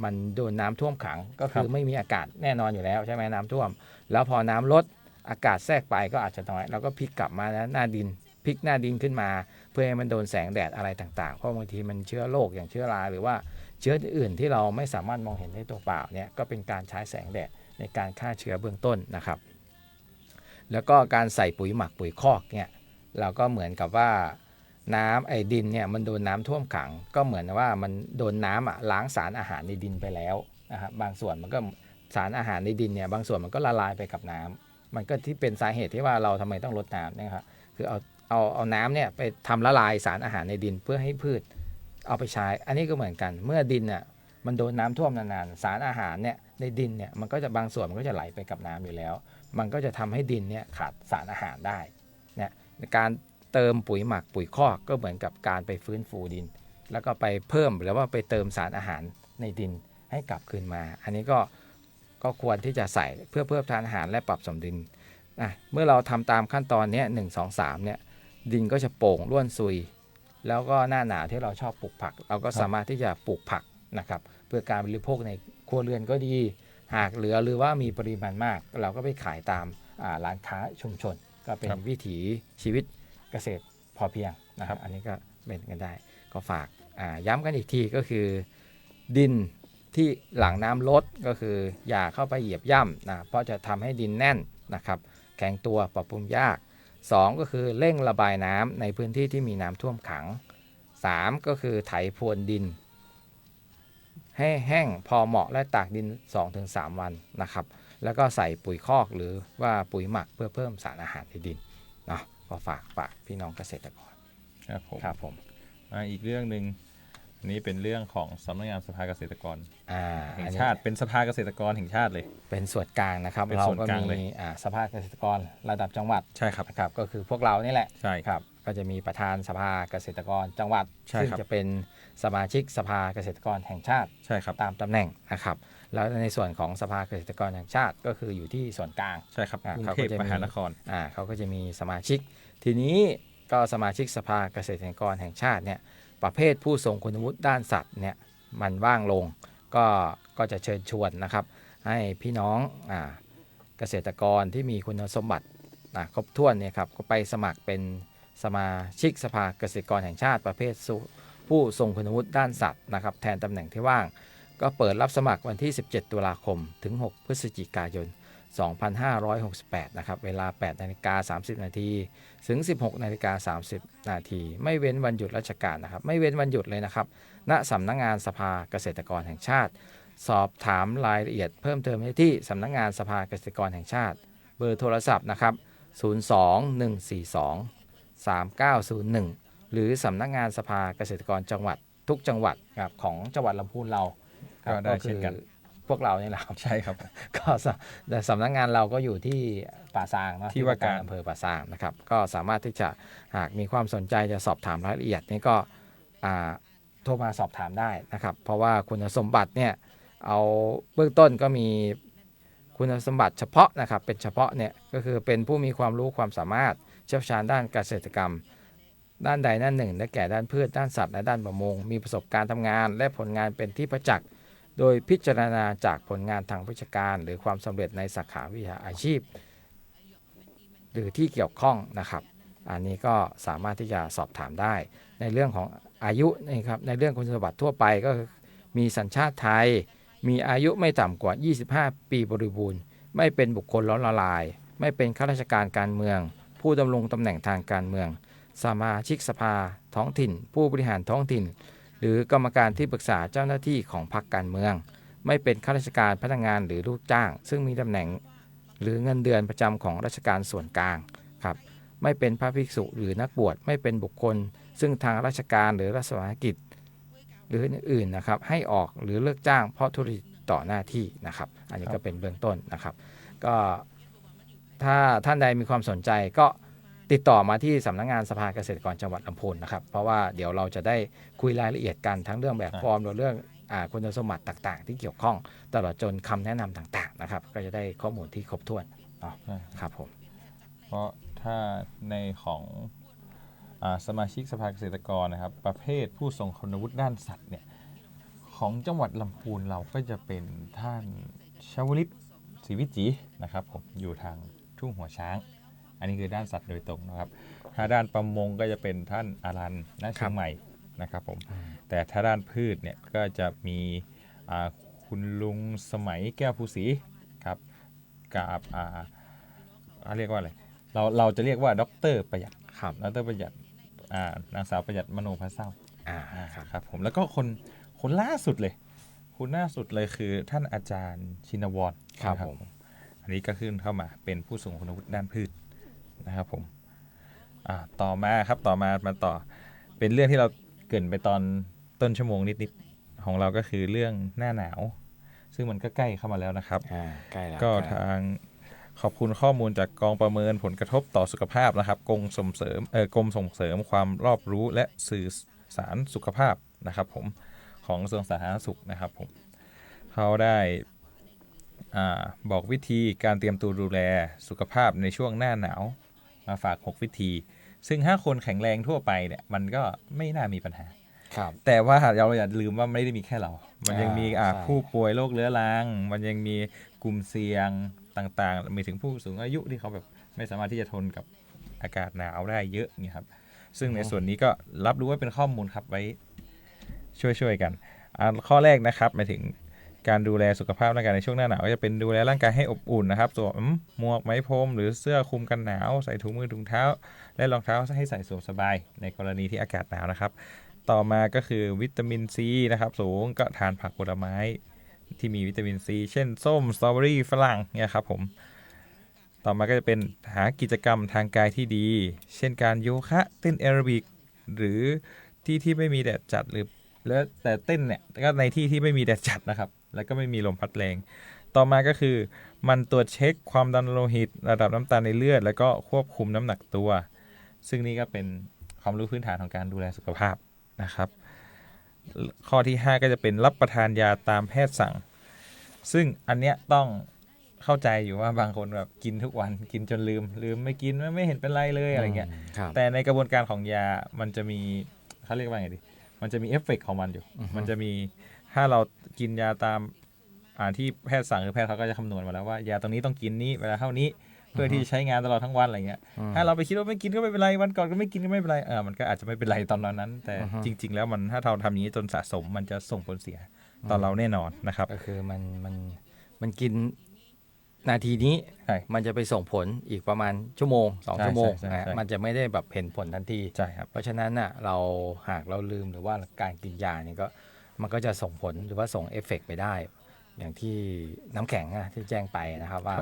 มันโดนน้ำท่วมขังก็คือไม่มีอากาศแน่นอนอยู่แล้วใช่ไหมน้ำท่วมแล้วพอน้ำลดอากาศแทรกไปก็อาจจะน้อยเราก็พลิกกลับมาหน้าดินพลิกหน้าดินขึ้นมาเพื่อให้มันโดนแสงแดดอะไรต่างๆเพราะบางทีมันเชื้อโรคอย่างเชื้อราหรือว่าเชื้ออื่นที่เราไม่สามารถมองเห็นได้ตัวเปล่าเนี่ยก็เป็นการใช้แสงแดดในการฆ่าเชื้อเบื้องต้นนะครับแล้วก็การใส่ปุ๋ยหมักปุ๋ยคอกเนี่ยเราก็เหมือนกับว่าน้ำดินเนี่ยมันโดนน้ำท่วมขังก็เหมือนว่ามันโดนน้ำล้างสารอาหารในดินไปแล้วนะครับบางส่วนมันก็สารอาหารในดินเนี่ยบางส่วนมันก็ละลายไปกับน้ำมันก็ที่เป็นสาเหตุที่ว่าเราทำไมต้องลดน้ำนะครับคือเอาน้ำเนี่ยไปทำละลายสารอาหารในดินเพื่อให้พืชเอาไปใช้อันนี้ก็เหมือนกันเมื่อดินเนี่ยมันโดนน้ำท่วมนานๆสารอาหารเนี่ยในดินเนี่ยมันก็จะบางส่วนมันก็จะไหลไปกับน้ำอยู่แล้วมันก็จะทำให้ดินเนี่ยขาดสารอาหารได้เนี่ยการเติมปุ๋ยหมักปุ๋ยคอกก็เหมือนกับการไปฟื้นฟูดินแล้วก็ไปเพิ่มหรือว่าไปเติมสารอาหารในดินให้กลับคืนมาอันนี้ก็ควรที่จะใส่เพื่อเพิ่มทานอาหารและปรับสมดุลเมื่อเราทำตามขั้นตอนนี้1 2 3เนี่ยดินก็จะโป่งร่วนซุยแล้วก็หน้าหนาวที่เราชอบปลูกผักเราก็สามารถที่จะปลูกผักนะครับเพื่อการบริโภคในครัวเรือนก็ดีหากเหลือหรือว่ามีปริมาณมากเราก็ไปขายตามร้านค้าชุมชนก็เป็นวิถีชีวิตเกษตรพอเพียงนะครับอันนี้ก็เป็นกันได้ก็ฝากย้ำกันอีกทีก็คือดินที่หลังน้ำลดก็คืออย่าเข้าไปเหยียบย่ำนะเพราะจะทำให้ดินแน่นนะครับแข็งตัวปรับปรุงยาก2ก็คือเร่งระบายน้ำในพื้นที่ที่มีน้ำท่วมขัง3ก็คือไถพรวนดินให้แห้งพอเหมาะและตากดิน 2-3 วันนะครับแล้วก็ใส่ปุ๋ยคอกหรือว่าปุ๋ยหมักเพื่อเพิ่มสารอาหารในดินเนาะก็ฝากพี่น้องเกษตรกรครับผม อีกเรื่องหนึ่งอันนี้เป็นเรื่องของสำนักงานสภาเกษตรกรแห่งชาติ อันนี้ เป็นสภาเกษตรกรแห่งชาติเลยเป็นส่วนกลางนะครับ เป็น เรา ส่วน ก็ กลาง มี เลย สภาเกษตรกรระดับจังหวัด ใช่ครับ นะครับก็คือพวกเรานี่แหละ ใช่ ครับก็จะมีประธานสภาเกษตรกรจังหวัด ใช่ ซึ่ง ครับ จะเป็นสมาชิกสภาเกษตรกรแห่งชาติ ใช่ครับ ตามตำแหน่งนะครับแล้วในส่วนของสภาเกษตรกรแห่งชาติก็คืออยู่ที่ส่วนกลาง ใช่ครับกรุง เขา เท ก็ พ จะ มหานคร เขาก็จะมีสมาชิกทีนี้ก็สมาชิกสภาเกษตรกรแห่งชาติเนี่ยประเภทผู้ทรงคุณวุฒิด้านสัตว์เนี่ยมันว่างลงก็จะเชิญชวนนะครับให้พี่น้องเกษตรกรที่มีคุณสมบัติครบถ้วนเนี่ยครับก็ไปสมัครเป็นสมาชิกสภาเกษตรกรแห่งชาติประเภทผู้ทรงคุณวุฒิด้านสัตว์นะครับแทนตำแหน่งที่ว่างก็เปิดรับสมัครวันที่17 ตุลาคมถึง 6 พฤศจิกายน 2568 นะครับเวลา 8:30 น.ถึง 16:30 น.ไม่เว้นวันหยุดราชการนะครับไม่เว้นวันหยุดเลยนะครับณสำนักงานสภาเกษตรกรแห่งชาติสอบถามรายละเอียดเพิ่มเติมได้ที่สำนักงานสภาเกษตรกรแห่งชาติเบอร์โทรศัพท์นะครับ 02-142-3901 หรือสำนักงานสภาเกษตรกรจังหวัดทุกจังหวัดครับของจังหวัดลำพูนเรา ก็ได้เช่นกัน พวกเรานี่แหละครับ ใช่ครับ ก็สำนักงานเราก็อยู่ที่ป่าซางเนาะ ที่ว่าการ อำเภอป่าซางนะครับก็สามารถที่จะหากมีความสนใจจะสอบถามรายละเอียดนี่ก็โทรมาสอบถามได้นะครับเพราะว่าคุณสมบัติเนี่ยเอาเบื้องต้นก็มีคุณสมบัติเฉพาะนะครับเป็นเฉพาะเนี่ยก็คือเป็นผู้มีความรู้ความสามารถเชี่ยวชาญด้านเกษตรกรรมด้านใดด้านหนึ่งได้แก่ด้านพืชด้านสัตว์และด้านประมงมีประสบการณ์ทำงานและผลงานเป็นที่ประจักษ์โดยพิจารณาจากผลงานทางวิชาการหรือความสำเร็จในสาขาวิชาอาชีพหรือที่เกี่ยวข้องนะครับอันนี้ก็สามารถที่จะสอบถามได้ในเรื่องของอายุนะครับในเรื่องคุณสมบัติทั่วไปก็มีสัญชาติไทยมีอายุไม่ต่ำกว่า25 ปีบริบูรณ์ไม่เป็นบุคคลล้มละลาย ไม่เป็นข้าราชการการเมือง ผู้ดำรงตำแหน่งทางการเมือง สมาชิกสภาท้องถิ่น ผู้บริหารท้องถิ่น หรือกรรมการที่ปรึกษาเจ้าหน้าที่ของพรรคการเมือง ไม่เป็นข้าราชการพนักงานหรือลูกจ้าง ซึ่งมีตำแหน่งหรือเงินเดือนประจำของราชการส่วนกลางครับไม่เป็นพระภิกษุหรือนักบวชไม่เป็นบุคคล ซึ่งทางราชการหรือรัฐวิสาหกิจหรืออื่นๆนะครับให้ออกหรือเลิกจ้างเพราะทุจริตต่อหน้าที่นะครับอันนี้ก็เป็นเบื้องต้นนะครับก็ถ้าท่านใดมีความสนใจก็ติดต่อมาที่สำนักงานสภาเกษตรกรจังหวัดลำพูนนะครับเพราะว่าเดี๋ยวเราจะได้คุยรายละเอียดกันทั้งเรื่องแบบฟอร์มหรือเรื่องคุณสมบัติต่างๆ ที่เกี่ยวข้องตลอดจนคำแนะนำต่างๆนะครับก็จะได้ข้อมูลที่ครบถ้วนครับผม เพราะถ้าในของสมาชิกสภาเกษตรกรนะครับประเภทผู้ทรงคุณวุฒิด้านสัตว์เนี่ยของจังหวัดลำพูนเราก็จะเป็นท่านชวลิตศรีวิจินะครับผมอยู่ทางทุ่งหัวช้าง อันนี้คือด้านสัตว์โดยตรงนะครับถ้าด้านประมงก็จะเป็นท่านอารันณเชียงใหม่นะครับผมแต่ถ้าด้านพืชเนี่ยก็จะมีคุณลุงสมัยแก้วภูศรีครับกับเรียกว่าอะไรเราจะเรียกว่าดร.ประหยัดครับดร.ประหยัดนางสาวประหยัดมโนภาเศร้าครับผมแล้วก็คนล่าสุดเลยคุณล่าสุดเลยคือท่านอาจารย์ชินวรครับผมอันนี้ก็ขึ้นเข้ามาเป็นผู้ทรงคุณวุฒิด้านพืชนะครับผมต่อมาต่อเป็นเรื่องที่เราเกริ่นไปตอนต้นชั่วโมงนิดๆของเราก็คือเรื่องหน้าหนาวซึ่งมันก็ใกล้เข้ามาแล้วนะครับใกล้แล้วก็ทางขอบคุณข้อมูลจากกองประเมินผลกระทบต่อสุขภาพนะครับกรมส่งเสริมความรอบรู้และสื่อสารสุขภาพนะครับผมของกระทรวงสาธารณสุขนะครับผมเขาได้บอกวิธีการเตรียมตัวดูแลสุขภาพในช่วงหน้าหนาวมาฝาก6วิธีซึ่งถ้าคนแข็งแรงทั่วไปเนี่ยมันก็ไม่น่ามีปัญหาแต่ว่าเราอย่าลืมว่าไม่ได้มีแค่เรามันยังมีผู้ป่วยโรคเรื้อรังมันยังมีกลุ่มเสี่ยงต่างๆมีถึงผู้สูงอายุที่เขาแบบไม่สามารถที่จะทนกับอากาศหนาวได้เยอะนี่ครับซึ่งในส่วนนี้ก็รับรู้ว่าเป็นข้อมูลครับไว้ช่วยกันข้อแรกนะครับหมายถึงการดูแลสุขภาพร่างกายในช่วงหน้าหนาวก็จะเป็นดูแลร่างกายให้อบอุ่นนะครับสวมหมวกไหมพรมหรือเสื้อคลุมกันหนาวใส่ถุงมือถุงเท้าและรองเท้าให้ใส่สวมสบายในกรณีที่อากาศหนาวนะครับต่อมาก็คือวิตามินซีนะครับสูงก็ทานผักผลไม้ที่มีวิตามินซีเช่นส้มสตรอเบอรี่ฝรั่งเนี่ยครับผมต่อมาก็จะเป็นหากิจกรรมทางกายที่ดีเช่นการโยคะเต้นแอโรบิกหรือที่ไม่มีแดดจัดหรือแล้วแต่เต้นเนี่ยก็ในที่ไม่มีแดดจัดนะครับแล้วก็ไม่มีลมพัดแรงต่อมาก็คือมันตรวจเช็คความดันโลหิตระดับน้ำตาลในเลือดแล้วก็ควบคุมน้ำหนักตัวซึ่งนี่ก็เป็นความรู้พื้นฐานของการดูแลสุขภาพนะครับข้อที่5ก็จะเป็นรับประทานยาตามแพทย์สั่งซึ่งอันเนี้ยต้องเข้าใจอยู่ว่าบางคนแบบกินทุกวันกินจนลืมไม่กินไม่เห็นเป็นไรเลยอะไรเงี้ยแต่ในกระบวนการของยามันจะมีเขาเรียกว่าไงดีมันจะมีเอฟเฟกต์ของมันอยู่มันจะมีถ้าเรากินยาตามที่แพทย์สั่งคือแพทย์เขาก็จะคำนวณมาแล้วว่ายาตรงนี้ต้องกินนี้เวลาเท่านี้เพื่อที่ใช้งานตลอดทั้งวันอะไรเงี้ยถ้าเราไปคิดว่าไม่กินก็ไม่เป็นไรวันก่อนก็ไม่กินก็ไม่เป็นไรมันก็อาจจะไม่เป็นไรตอนนั้นแต่จริงๆแล้วมันถ้าเราทำอย่างนี้จนสะสมมันจะส่งผลเสียต่อเราแน่นอนนะครับก็คือมันกินนาทีนี้มันจะไปส่งผลอีกประมาณชั่วโมง2ชั่วโมงมันจะไม่ได้แบบเห็นผลทันทีใช่ครับเพราะฉะนั้นน่ะเราหากเราลืมหรือว่าการกินยาเนี่ยก็มันก็จะส่งผลหรือว่าส่งเอฟเฟกต์ไปได้อย่างที่น้ำแข็งที่แจ้งไปนะครับว่า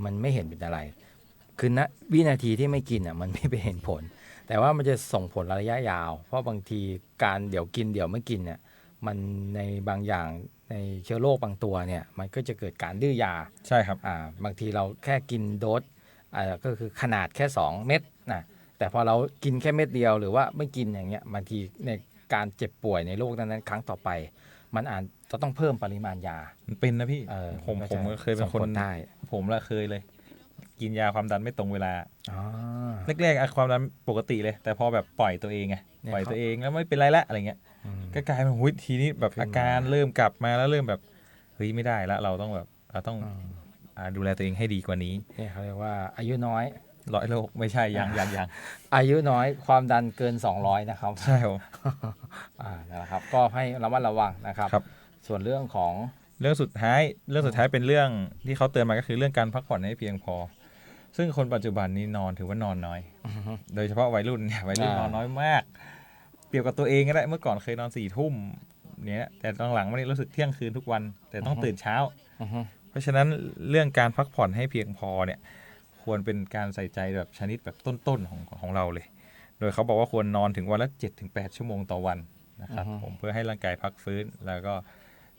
มันไม่เห็นเป็นอะไรคือณวินาทีที่ไม่กินมันไม่ไปเห็นผลแต่ว่ามันจะส่งผลระยะยาวเพราะบางทีการเดี๋ยวกินเดี๋ยวไม่กินเนี่ยมันในบางอย่างในเชื้อโรคบางตัวเนี่ยมันก็จะเกิดการดื้อยาใช่ครับบางทีเราแค่กินโดสก็คือขนาดแค่2เม็ดนะแต่พอเรากินแค่เม็ดเดียวหรือว่าไม่กินอย่างเงี้ยบางทีในการเจ็บป่วยในโรคนั้นครั้งต่อไปมันอาจจะต้องเพิ่มปริมาณยามันเป็นนะพี่ผมก็เคยเป็นคนได้ผมละเคยเลยกินยาความดันไม่ตรงเวลาแรกๆความดันปกติเลยแต่พอแบบปล่อยตัวเองไงปล่อยตัวเองแล้วไม่เป็นไรละอะไรเงี้ยก็กลายเป็นวิธีนี้แบบอาการเริ่มกลับมาแล้วเริ่มแบบเฮ้ยไม่ได้แล้วเราต้องดูแลตัวเองให้ดีกว่านี้นี่เขาเรียกว่าอายุน้อย100 โลไม่ใช่ยังอายุน้อยความดันเกิน200นะครับใช่ครับนะครับก็ให้ระมัดระวังนะครับส่วนเรื่องสุดท้ายเป็นเรื่องที่เขาเตือนมาก็คือเรื่องการพักผ่อนให้เพียงพอ ซึ่งคนปัจจุบันนี้นอนถือว่านอนน้อย โดยเฉพาะวัยรุ่นเนี่ยวัยรุ่นนอนน้อยมาก เปรียบกับตัวเองก็ได้เมื่อก่อนเคยนอน4 ทุ่มเนี่ยแต่หลังๆมานี่รู้สึกเที่ยงคืนทุกวัน แต่ต้องตื่นเช้า เพราะฉะนั้นเรื่องการพักผ่อนให้เพียงพอเนี่ยควรเป็นการใส่ใจแบบชนิดแบบต้นๆของเราเลย โดยเขาบอกว่าควรนอนถึงวันละ 7-8 ชั่วโมงต่อวันนะครับผมเพื่อให้ร่างกายพักฟื้นแล้วก็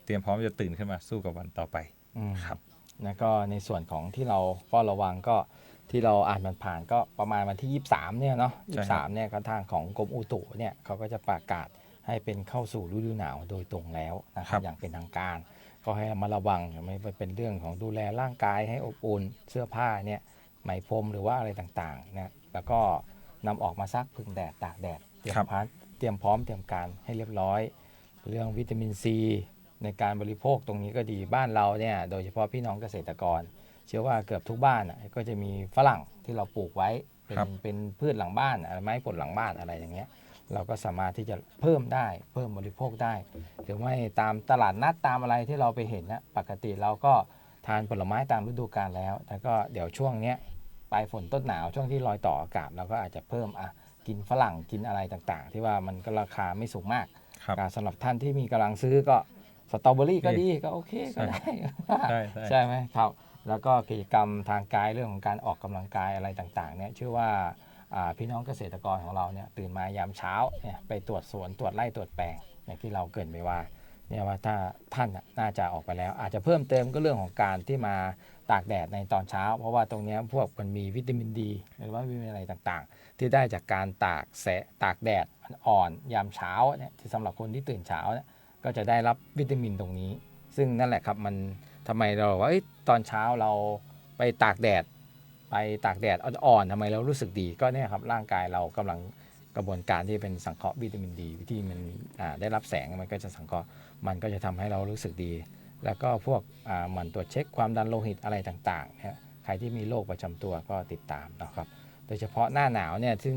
เตรียมพร้อมจะตื่นขึ้นมาสู้กับวันต่อไปครับ แล้วก็ในส่วนของที่เราเฝ้าระวังก็ที่เราอ่านมันผ่านก็ประมาณวันที่ 23เนี่ยเนาะ ใช่ครับ 23เนี่ยก็ทางของกรมอุตุเนี่ยเขาก็จะประกาศให้เป็นเข้าสู่ฤดูหนาวโดยตรงแล้วนะครับอย่างเป็นทางการก็ให้มาระวังไม่ว่าเป็นเรื่องของดูแลร่างกายให้อบอุ่นเสื้อผ้าเนี่ยไหมพรมหรือว่าอะไรต่างๆเนี่ยแล้วก็นำออกมาซักพึ่งแดดตากแดดเตรียมพร้อมเตรียมการให้เรียบร้อย เรื่องวิตามินซีในการบริโภคตรงนี้ก็ดีบ้านเราเนี่ยโดยเฉพาะพี่น้องเกษตรกรเชื่อว่าเกือบทุกบ้านก็จะมีฝรั่งที่เราปลูกไว้เป็นพืชหลังบ้านไม้ผลหลังบ้านอะไรอย่างเงี้ยเราก็สามารถที่จะเพิ่มบริโภคได้หรือไม่ตามตลาดนัดตามอะไรที่เราไปเห็นนะปกติเราก็ทานผลไม้ตามฤดูกาลแล้วแต่ก็เดี๋ยวช่วงเนี้ยปลายฝนต้นหนาวช่วงที่รอยต่ออากาศเราก็อาจจะเพิ่มกินฝรั่งกินอะไรต่างๆ ที่ว่ามันก็ราคาไม่สูงมากสำหรับท่านที่มีกำลังซื้อก็สตรอเบอรี่ก็ดีก็โอเคก็ได้ใช่ไหมครับแล้วก็กิจกรรมทางกายเรื่องของการออกกำลังกายอะไรต่างๆเนี่ยเชื่อว่าพี่น้องเกษตรกรของเราเนี่ยตื่นมายามเช้าเนี่ยไปตรวจสวนตรวจไร่ตรวจแปลงอย่างที่เราเกริ่นไปว่าเนี่ยว่าถ้าท่านน่าจะออกไปแล้วอาจจะเพิ่มเติมก็เรื่องของการที่มาตากแดดในตอนเช้าเพราะว่าตรงนี้พวกมันมีวิตามินดีหรือว่าวิตามินอะไรต่างๆที่ได้จากการตากแดดอ่อนยามเช้าเนี่ยที่สำหรับคนที่ตื่นเช้าเนี่ยก็จะได้รับวิตามินตรงนี้ซึ่งนั่นแหละครับมันทำไมเราว่าตอนเช้าเราไปตากแดดอ่อนๆทำไมเรารู้สึกดีก็เนี่ยครับร่างกายเรากำลังกระบวนการที่เป็นสังเคราะห์วิตามินดีที่มันได้รับแสงมันก็จะสังเคราะห์มันก็จะทำให้เรารู้สึกดีแล้วก็พวกหมั่นตรวจเช็คความดันโลหิตอะไรต่างๆเนี่ยใครที่มีโรคประจำตัวก็ติดตามนะครับโดยเฉพาะหน้าหนาวเนี่ยซึ่ง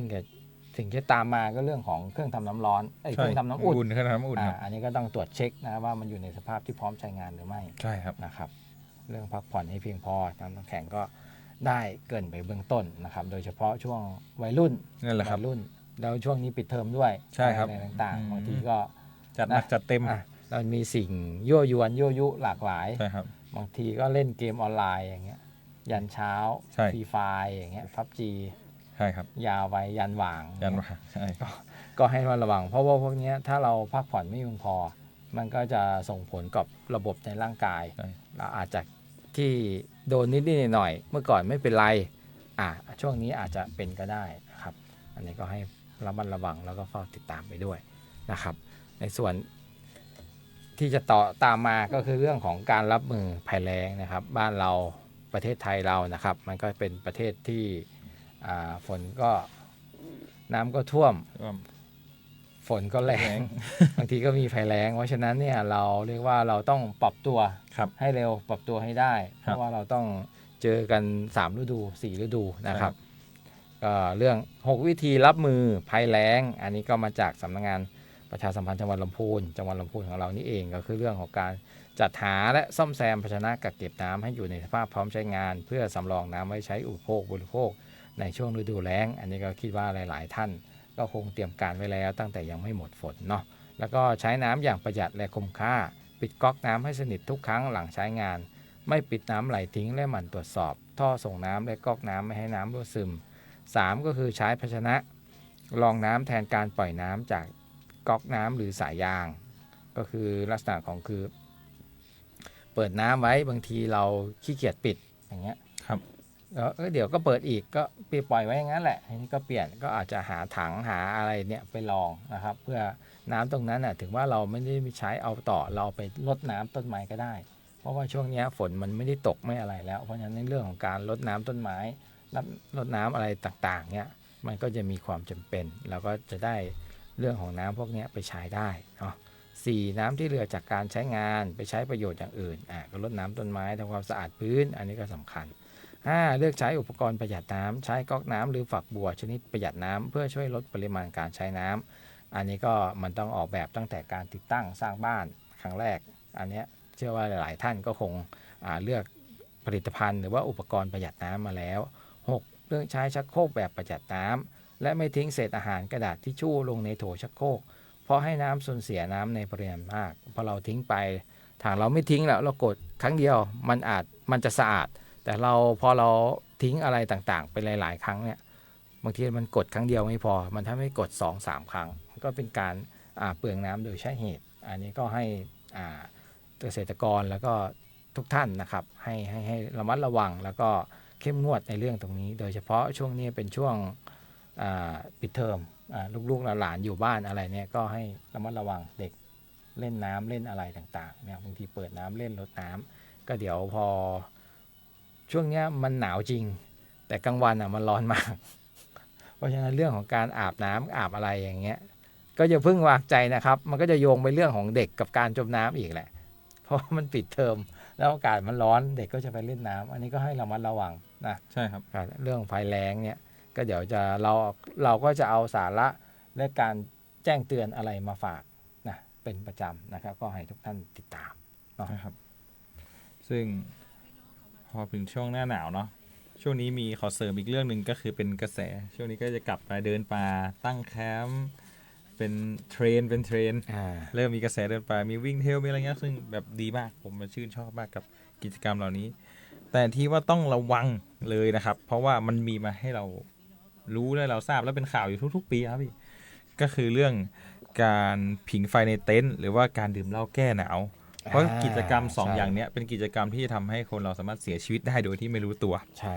สิ่งที่ตามมาก็เรื่องของเครื่องทำน้ำร้อนเครื่องทำน้ำอุ่นอันนี้ก็ต้องตรวจเช็คนะว่ามันอยู่ในสภาพที่พร้อมใช้งานหรือไม่ใช่ครับนะครับเรื่องพักผ่อนให้เพียงพอน้ำแข็งก็ได้เกินไปเบื้องต้นนะครับโดยเฉพาะช่วงวัยรุ่นนั่นแหละครับวัยรุ่นแล้วช่วงนี้ปิดเทอมด้วยใช่ครับอะไรต่างๆบางทีก็จัดหนักจัดเต็มเรามีสิ่งยั่วยวนยั่วยุหลากหลายใช่ครับบางทีก็เล่นเกมออนไลน์อย่างเงี้ยยันเช้าฟรีไฟล์อย่างเงี้ยพับจีใช่ครับยาวไปยันหว่างใช่ก็ให้ระวังเพราะว่าพวกนี้ถ้าเราพักผ่อนไม่เพียงพอมันก็จะส่งผลกับระบบในร่างกายเราอาจจะที่โดนนิดๆหน่อยๆเมื่อก่อนไม่เป็นไรช่วงนี้อาจจะเป็นก็ได้นะครับอันนี้ก็ให้ระมัดระวังแล้วก็เฝ้าติดตามไปด้วยนะครับในส่วนที่จะตามมาก็คือเรื่องของการรับมือภัยแล้งนะครับบ้านเราประเทศไทยเรานะครับมันก็เป็นประเทศที่ฝนก็น้ำก็ท่วมฝนก็แรงบางทีก็มีภัยแล้งเพราะฉะนั้นเนี่ยเราเรียกว่าเราต้องปรับตัวให้เร็วปรับตัวให้ได้เพราะว่าเราต้องเจอกัน3ฤดู4ฤดูนะครับเรื่อง6วิธีรับมือภัยแล้งอันนี้ก็มาจากสำนักงานประชาสัมพันธ์จังหวัดลำพูนของเรานี่เองก็คือเรื่องของการจัดหาและซ่อมแซมภาชนะกักเก็บน้ำให้อยู่ในสภาพพร้อมใช้งานเพื่อสำรองน้ำไว้ใช้อุปโภคบริโภคในช่วงฤดูแล้งอันนี้ก็คิดว่าหลายๆท่านก็คงเตรียมการไว้แล้วตั้งแต่ยังไม่หมดฝนเนาะแล้วก็ใช้น้ำอย่างประหยัดและคุ้มค่าปิดก๊อกน้ำให้สนิททุกครั้งหลังใช้งานไม่ปิดน้ำไหลทิ้งและหมั่นตรวจสอบท่อส่งน้ำและก๊อกน้ำไม่ให้น้ำรั่วซึม3ก็คือใช้ภาชนะรองน้ำแทนการปล่อยน้ำจากก๊อกน้ำหรือสายยางก็คือลักษณะของคือเปิดน้ำไว้บางทีเราขี้เกียจปิดอย่างเงี้ยครับแล้วเดี๋ยวก็เปิดอีกก็ปล่อยไว้อย่างนั้นแหละทีนี้ก็เปลี่ยนก็อาจจะหาถังหาอะไรเนี่ยไปรองนะครับเพื่อน้ำตรงนั้นถึงว่าเราไม่ได้ใช้เอาต่อเราไปรดน้ำต้นไม้ก็ได้เพราะว่าช่วงนี้ฝนมันไม่ได้ตกไม่อะไรแล้วเพราะฉะนั้นในเรื่องของการรดน้ำต้นไม้รดน้ำอะไรต่างๆเนี่ยมันก็จะมีความจำเป็นแล้วก็จะได้เรื่องของน้ำพวกนี้ไปใช้ได้เนาะ4น้ำที่เหลือจากการใช้งานไปใช้ประโยชน์อย่างอื่นก็รดน้ำต้นไม้ทำความสะอาดพื้นอันนี้ก็สำคัญ5เลือกใช้อุปกรณ์ประหยัดน้ำใช้ก๊อกน้ำหรือฝักบัวชนิดประหยัดน้ำเพื่อช่วยลดปริมาณการใช้น้ำอันนี้ก็มันต้องออกแบบตั้งแต่การติดตั้งสร้างบ้านครั้งแรกอันนี้เชื่อว่าหลายๆท่านก็คงเลือกผลิตภัณฑ์หรือว่าอุปกรณ์ประหยัดน้ำมาแล้ว 6. เรื่องใช้ชักโครกแบบประหยัดน้ำและไม่ทิ้งเศษอาหารกระดาษทิชชู่ลงในโถชักโครกเพราะให้น้ำสูญเสียน้ำในปริมาณมากพอเราทิ้งไปถ้าเราไม่ทิ้งแล้วเรากดครั้งเดียวมันจะสะอาดแต่พอเราทิ้งอะไรต่างๆไปหลายๆครั้งเนี่ยบางทีมันกดครั้งเดียวไม่พอมันทำให้กด 2-3 ครั้งก็เป็นการเปลืองน้ำโดยใช่เหตุอันนี้ก็ให้เกษตรกรแล้วก็ทุกท่านนะครับให้ระมัดระวังแล้วก็เข้มงวดในเรื่องตรงนี้โดยเฉพาะช่วงนี้เป็นช่วงปิดเทอมลูกๆหลานอยู่บ้านอะไรเนี่ยก็ให้ระมัดระวังเด็กเล่นน้ำเล่นอะไรต่างๆเนี่ยบางทีเปิดน้ำเล่นรดน้ำก็เดี๋ยวพอช่วงนี้มันหนาวจริงแต่กลางวันมันร้อนมาก เพราะฉะนั้นเรื่องของการอาบน้ำอาบอะไรอย่างเงี้ยก็อย่าเพิ่งวางใจนะครับมันก็จะโยงไปเรื่องของเด็กกับการจมน้ำอีกแหละเพราะมันปิดเทอมแล้วอากาศมันร้อนเด็กก็จะไปเล่นน้ำอันนี้ก็ให้ระมัดระวังนะ ใช่ครับ เรื่องภัยแล้งเนี่ยก็เดี๋ยวเราก็จะเอาสาระและการแจ้งเตือนอะไรมาฝากนะเป็นประจำนะครับก็ให้ทุกท่านติดตามเนาะ นะครับซึ่งพอถึงช่วงหน้าหนาวเนาะช่วงนี้มีขอเสริมอีกเรื่องหนึ่งก็คือเป็นกระแสช่วงนี้ก็จะกลับมาเดินป่าตั้งแคมป์เป็นเทรนเริ่มมีกระแสเดินป่ามีวิ่งเทรลมีอะไรเงี้ยซึ่งแบบดีมากผมมาชื่นชอบมากกับกิจกรรมเหล่านี้แต่ที่ว่าต้องระวังเลยนะครับเพราะว่ามันมีมาให้เรารู้และเราทราบแล้วเป็นข่าวอยู่ทุกๆปีครับพี่ก็คือเรื่องการผิงไฟในเต็นท์หรือว่าการดื่มเหล้าแก้หนาวเพราะกิจกรรม2 อย่างเนี้ยเป็นกิจกรรมที่ทำให้คนเราสามารถเสียชีวิตได้โดยที่ไม่รู้ตัวใช่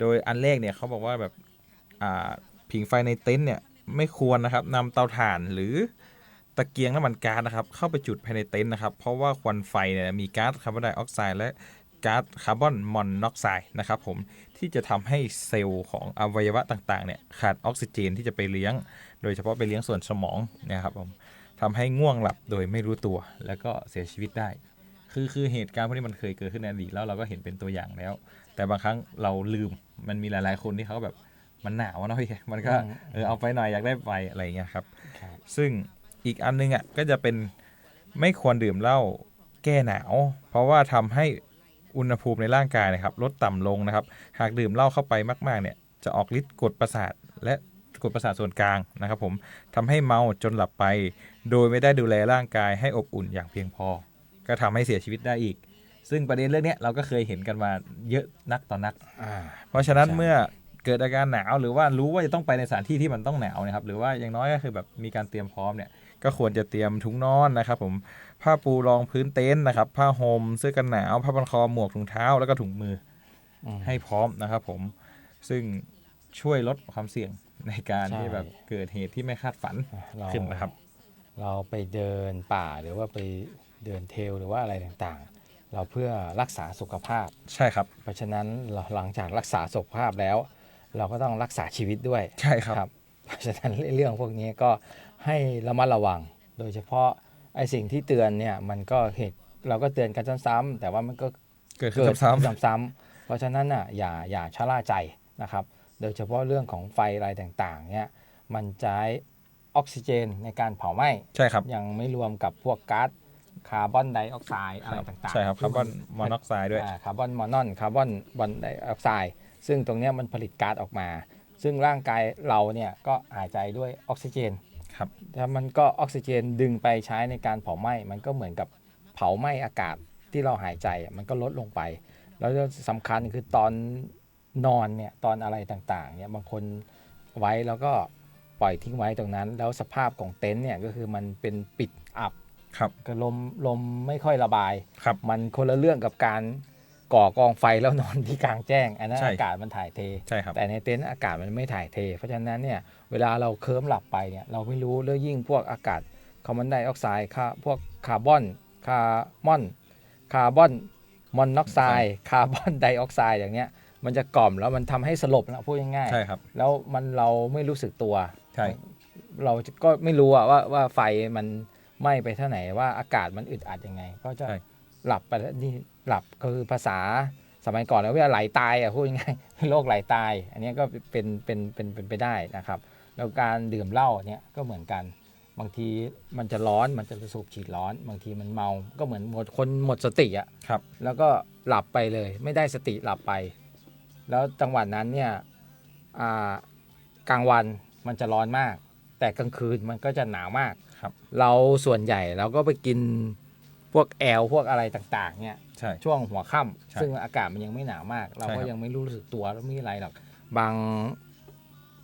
โดยอันแรกเนี่ยเขาบอกว่าแบบผิงไฟในเต็นท์เนี่ยไม่ควรนะครับนำเตาถ่านหรือตะเกียงน้ำมันก๊าซนะครับเข้าไปจุดภายในเต็นท์นะครับเพราะว่าควันไฟเนี่ยมีก๊าซคาร์บอนไดออกไซด์และก๊าซคาร์บอนมอนอกไซด์นะครับผมที่จะทำให้เซลล์ของอวัยวะต่างๆเนี่ยขาดออกซิเจนที่จะไปเลี้ยงโดยเฉพาะไปเลี้ยงส่วนสมองนะครับผมทำให้ง่วงหลับโดยไม่รู้ตัวแล้วก็เสียชีวิตได้คือเหตุการณ์พวกนี้มันเคยเกิดขึ้นในอดีตแล้วเราก็เห็นเป็นตัวอย่างแล้วแต่บางครั้งเราลืมมันมีหลายๆคนที่เขาแบบมันหนาวนะพี่มันก็เอาไปหน่อยอยากได้ไปอะไรอย่างเงี้ยครับซึ่งอีกอันนึงก็จะเป็นไม่ควรดื่มเหล้าแก้หนาวเพราะว่าทำให้อุณหภูมิในร่างกายนะครับลดต่ำลงนะครับหากดื่มเหล้าเข้าไปมากๆเนี่ยจะออกฤทธิ์กดประสาทและกดประสาทส่วนกลางนะครับผมทำให้เมาจนหลับไปโดยไม่ได้ดูแลร่างกายให้อบอุ่นอย่างเพียงพอก็ทำให้เสียชีวิตได้อีกซึ่งประเด็นเรื่องนี้เราก็เคยเห็นกันมาเยอะนักต่อนักเพราะฉะนั้นเมื่อเกิดอาการหนาวหรือว่ารู้ว่าจะต้องไปในสถานที่ที่มันต้องหนาวนะครับหรือว่าอย่างน้อยก็คือแบบมีการเตรียมพร้อมเนี่ยก็ควรจะเตรียมถุงนอนนะครับผมผ้าปูรองพื้นเต็นท์นะครับผ้าห่มเสื้อกันหนาวผ้าพันคอหมวกถุงเท้าแล้วก็ถุงมือให้พร้อมนะครับผมซึ่งช่วยลดความเสี่ยงในการที่แบบเกิดเหตุที่ไม่คาดฝันขึ้นนะครับเราไปเดินป่าหรือว่าไปเดินเทรลหรือว่าอะไรต่างๆเราเพื่อรักษาสุขภาพใช่ครับเพราะฉะนั้นหลังจากรักษาสุขภาพแล้วเราก็ต้องรักษาชีวิตด้วยใช่ครับเพราะฉะนั้นเรื่องพวกนี้ก็ให้ระมัดระวังโดยเฉพาะไอ้สิ่งที่เตือนเนี่ยมันก็เราก็เตือนกันซ้ำๆแต่ว่ามันก็เกิดซ้ำๆเพราะฉะนั้นอย่าชะล่าใจนะครับโดยเฉพาะเรื่องของไฟอะไรต่างๆเนี่ยมันใช้ออกซิเจนในการเผาไหม้ใช่ครับยังไม่รวมกับพวกก๊าซคาร์บอนไดออกไซด์อะไรต่างๆใช่ครับคาร์บอนมอนอกไซด์ด้วยคาร์บอนมอนคาร์บอนไดออกไซด์ซึ่งตรงนี้มันผลิตก๊าซออกมาซึ่งร่างกายเราเนี่ยก็หายใจด้วยออกซิเจนครับแต่มันก็ออกซิเจนดึงไปใช้ในการเผาไหม้มันก็เหมือนกับเผาไหม้อากาศที่เราหายใจมันก็ลดลงไปแล้วสำคัญคือตอนนอนเนี่ยตอนอะไรต่างๆเนี่ยบางคนไว้แล้วก็ปล่อยทิ้งไว้ตรงนั้นแล้วสภาพของเต็นท์เนี่ยก็คือมันเป็นปิดอับก็ลมไม่ค่อยระบายมันคนละเรื่องกับการก่อกองไฟแล้วนอนที่กลางแจ้งอันนั้นอากาศมันถ่ายเทแต่ในเต็นท์อากาศมันไม่ถ่ายเทเพราะฉะนั้นเนี่ยเวลาเราเคลิ้มหลับไปเนี่ยเราไม่รู้เรื่องยิ่งพวกอากาศคาร์บอนไดออกไซด์พวกคาร์บอนมอนอกไซด์คาร์บอนไดออกไซด์อย่างเนี้ยมันจะกล่อมแล้วมันทำให้สลบนะพูดง่ายๆใช่ครับแล้วเราไม่รู้สึกตัวใช่เราก็ไม่รู้ว่าไฟมันไหม้ไปเท่าไหนว่าอากาศมันอึดอัดยังไงก็จะหลับไปนี่หลับก็คือภาษาสมัยก่อนแล้วว่าไหลตายพูดง่ายๆโรคไหลตายอันนี้ก็เป็นไปได้นะครับแล้วการดื่มเหล้าเนี่ยก็เหมือนกันบางทีมันจะร้อนมันจะสูบฉีดร้อนบางทีมันเมาก็เหมือนคนหมดสติครับแล้วก็หลับไปเลยไม่ได้สติหลับไป แล้วจังหวัดนั้นเนี่ยกลางวันมันจะร้อนมาก แต่กลางคืนมันก็จะหนาวมาก ครับ เราส่วนใหญ่เราก็ไปกินพวกแอลพวกอะไรต่างๆเนี่ย ใช่ ช่วงหัวค่ ใช่ ำซึ่งอากาศมันยังไม่หนาวมาก เราก็ ใช่ครับ ยังไม่รู้สึกตัวแล้วไม่มีอะไรหรอกบาง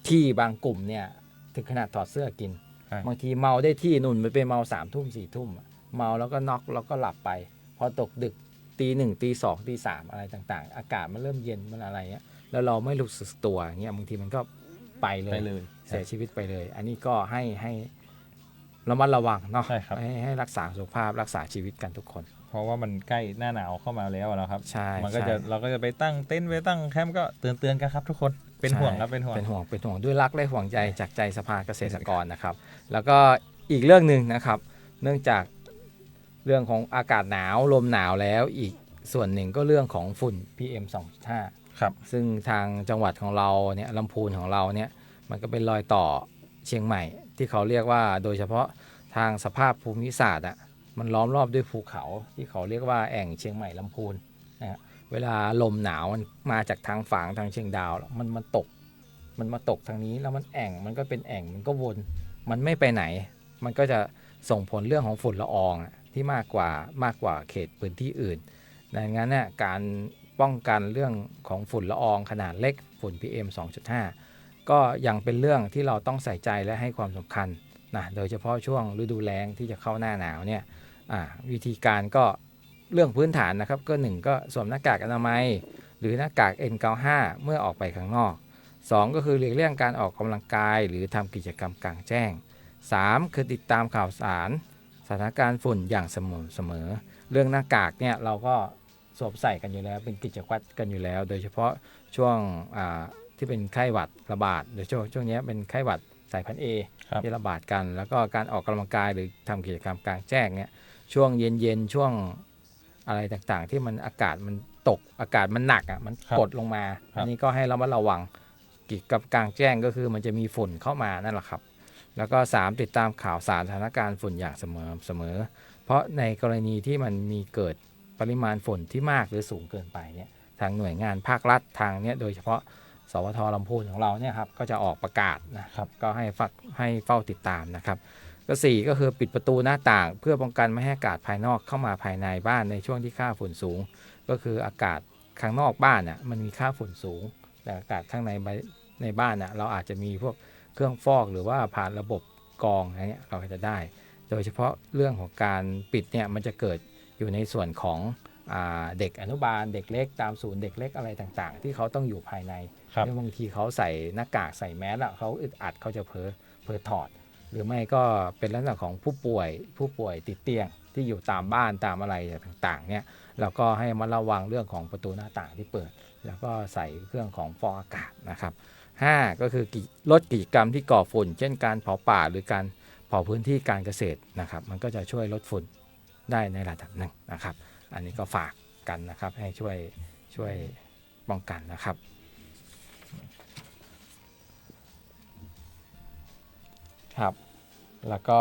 ที่บางกลุ่มเนี่ยถึงขนาดถอดเสื้อกิน ใช่ บางทีเมาได้ที่นุ่นไปเมา3 ทุ่ม4 ทุ่มเมาแล้วก็น็อกแล้วก็หลับไป พอตกดึกตี 1ตี 2ตี 3อะไรต่างๆ อากาศมันเริ่มเย็นมันอะไรเงี้ยแล้วเราไม่รู้สึกตัวเงี้ยบางทีมันก็ไปเลย ไปเลย เสียชีวิตไปเลย อันนี้ก็ให้ระมัดระวังเนาะ ใช่ครับ ให้รักษาสุขภาพรักษาชีวิตกันทุกคน เพราะว่ามันใกล้หน้าหนาวเข้ามาแล้วอะนะครับ ใช่ มันก็จะ ใช่ เราก็จะไปตั้งเต็นท์ไปตั้งแคมป์ก็เตือนกันครับทุกคนเป็นห่วงครับเป็นห่วง เป็นห่วงด้วยรักและห่วงใจจากใจสภาเกษตรกรนะครับ แล้วก็อีกเรื่องหนึ่งนะครับ เนื่องจากเรื่องของอากาศหนาวลมหนาวแล้วอีกส่วนหนึ่งก็เรื่องของฝุ่น PM 2.5 ครับ ซึ่งทางจังหวัดของเราเนี่ยลำพูนของเราเนี่ยมันก็เป็นรอยต่อเชียงใหม่ ที่เขาเรียกว่าโดยเฉพาะทางสภาพภูมิศาสตร์อ่ะมันล้อมรอบด้วยภูเขาที่เขาเรียกว่าแอ่งเชียงใหม่ลำพูนนะฮะเวลาลมหนาวมันมาจากทางฝางทางเชียงดาวมันมาตกทางนี้แล้วมันแอ่งมันก็เป็นแอ่งมันก็วนมันไม่ไปไหน มันก็จะส่งผลเรื่องของฝุ่นละอองอะที่มากกว่าเขตพื้นที่อื่นดังนั้นเนี่ยการป้องกันเรื่องของฝุ่นละอองขนาดเล็กฝุ่น PM 2.5 ก็ยังเป็นเรื่องที่เราต้องใส่ใจและให้ความสำคัญนะโดยเฉพาะช่วงฤดูแล้งที่จะเข้าหน้าหนาวเนี่ยวิธีการก็เรื่องพื้นฐานนะครับก็1ก็สวมหน้ากากอนามัยหรือหน้ากาก N95 เมื่อออกไปข้างนอก2ก็คือหลีกเลี่ยงการออกกำลังกายหรือทำกิจกรรมกลางแจ้ง3คือติดตามข่าวสารสถานการณ์ฝุ่นอย่างสม่ำเสมอเรื่องหน้ากากเนี่ยเราก็สวมใส่กันอยู่แล้วเป็นกิจวัตรกันอยู่แล้ว โดยเฉพาะช่วงที่เป็นไข้หวัดระบาดโดยช่วงนี้เป็นไข้หวัดสายพันธุ์ A ครับ ที่ระบาดกันแล้วก็การออกกำลังกายหรือทำกิจกรรมกลางแจ้งเนี่ยช่วงเย็นๆช่วงอะไรต่างๆที่มันอากาศมันตกอากาศมันหนักอ่ะมันกดลงมาอันนี้ก็ให้เรามาระวังกิจกรรมกลางแจ้งก็คือมันจะมีฝุ่นเข้ามานั่นแหละครับแล้วก็3ติดตามข่าวสารสถานการณ์ฝุ่นอย่างเสมอเพราะในกรณีที่มันมีเกิดปริมาณฝุ่นที่มากหรือสูงเกินไปเนี่ยทางหน่วยงานภาครัฐทางเนี้ยโดยเฉพาะสวทลำพูนของเราเนี่ยครับก็จะออกประกาศนะครับก็ให้เฝ้าติดตามนะครับก็4ก็คือปิดประตูหน้าต่างเพื่อป้องกันไม่ให้อากาศภายนอกเข้ามาภายในบ้านในช่วงที่ค่าฝุ่นสูงก็คืออากาศข้างนอกบ้านน่ะมันมีค่าฝุ่นสูงแต่อากาศข้างในบ้านน่ะเราอาจจะมีพวกเครื่องฟอกหรือว่าผ่านระบบกรองอะไรเงี้ยเราก็จะได้โดยเฉพาะเรื่องของการปิดเนี่ยมันจะเกิดอยู่ในส่วนของเด็กอนุบาลเด็กเล็กตามศูนย์เด็กเล็กอะไรต่างๆที่เขาต้องอยู่ภายในบางทีเขาใส่หน้ากากใส่แมสแล้วเขาอึดอัดเขาจะเผลอถอดหรือไม่ก็เป็นลักษณะของผู้ป่วยติดเตียงที่อยู่ตามบ้านตามอะไรต่างๆเนี่ยเราก็ให้มาระวังเรื่องของประตูหน้าต่างที่เปิดแล้วก็ใส่เครื่องของฟอกอากาศนะครับ5ก็คือลดกิจกรรมที่ก่อฝุ่นเช่นการเผาป่าหรือการเผาพื้นที่การเกษตรนะครับมันก็จะช่วยลดฝุ่นได้ในระดับหนึ่งนะครับอันนี้ก็ฝากกันนะครับให้ช่วยป้องกันนะครับครับแล้วก็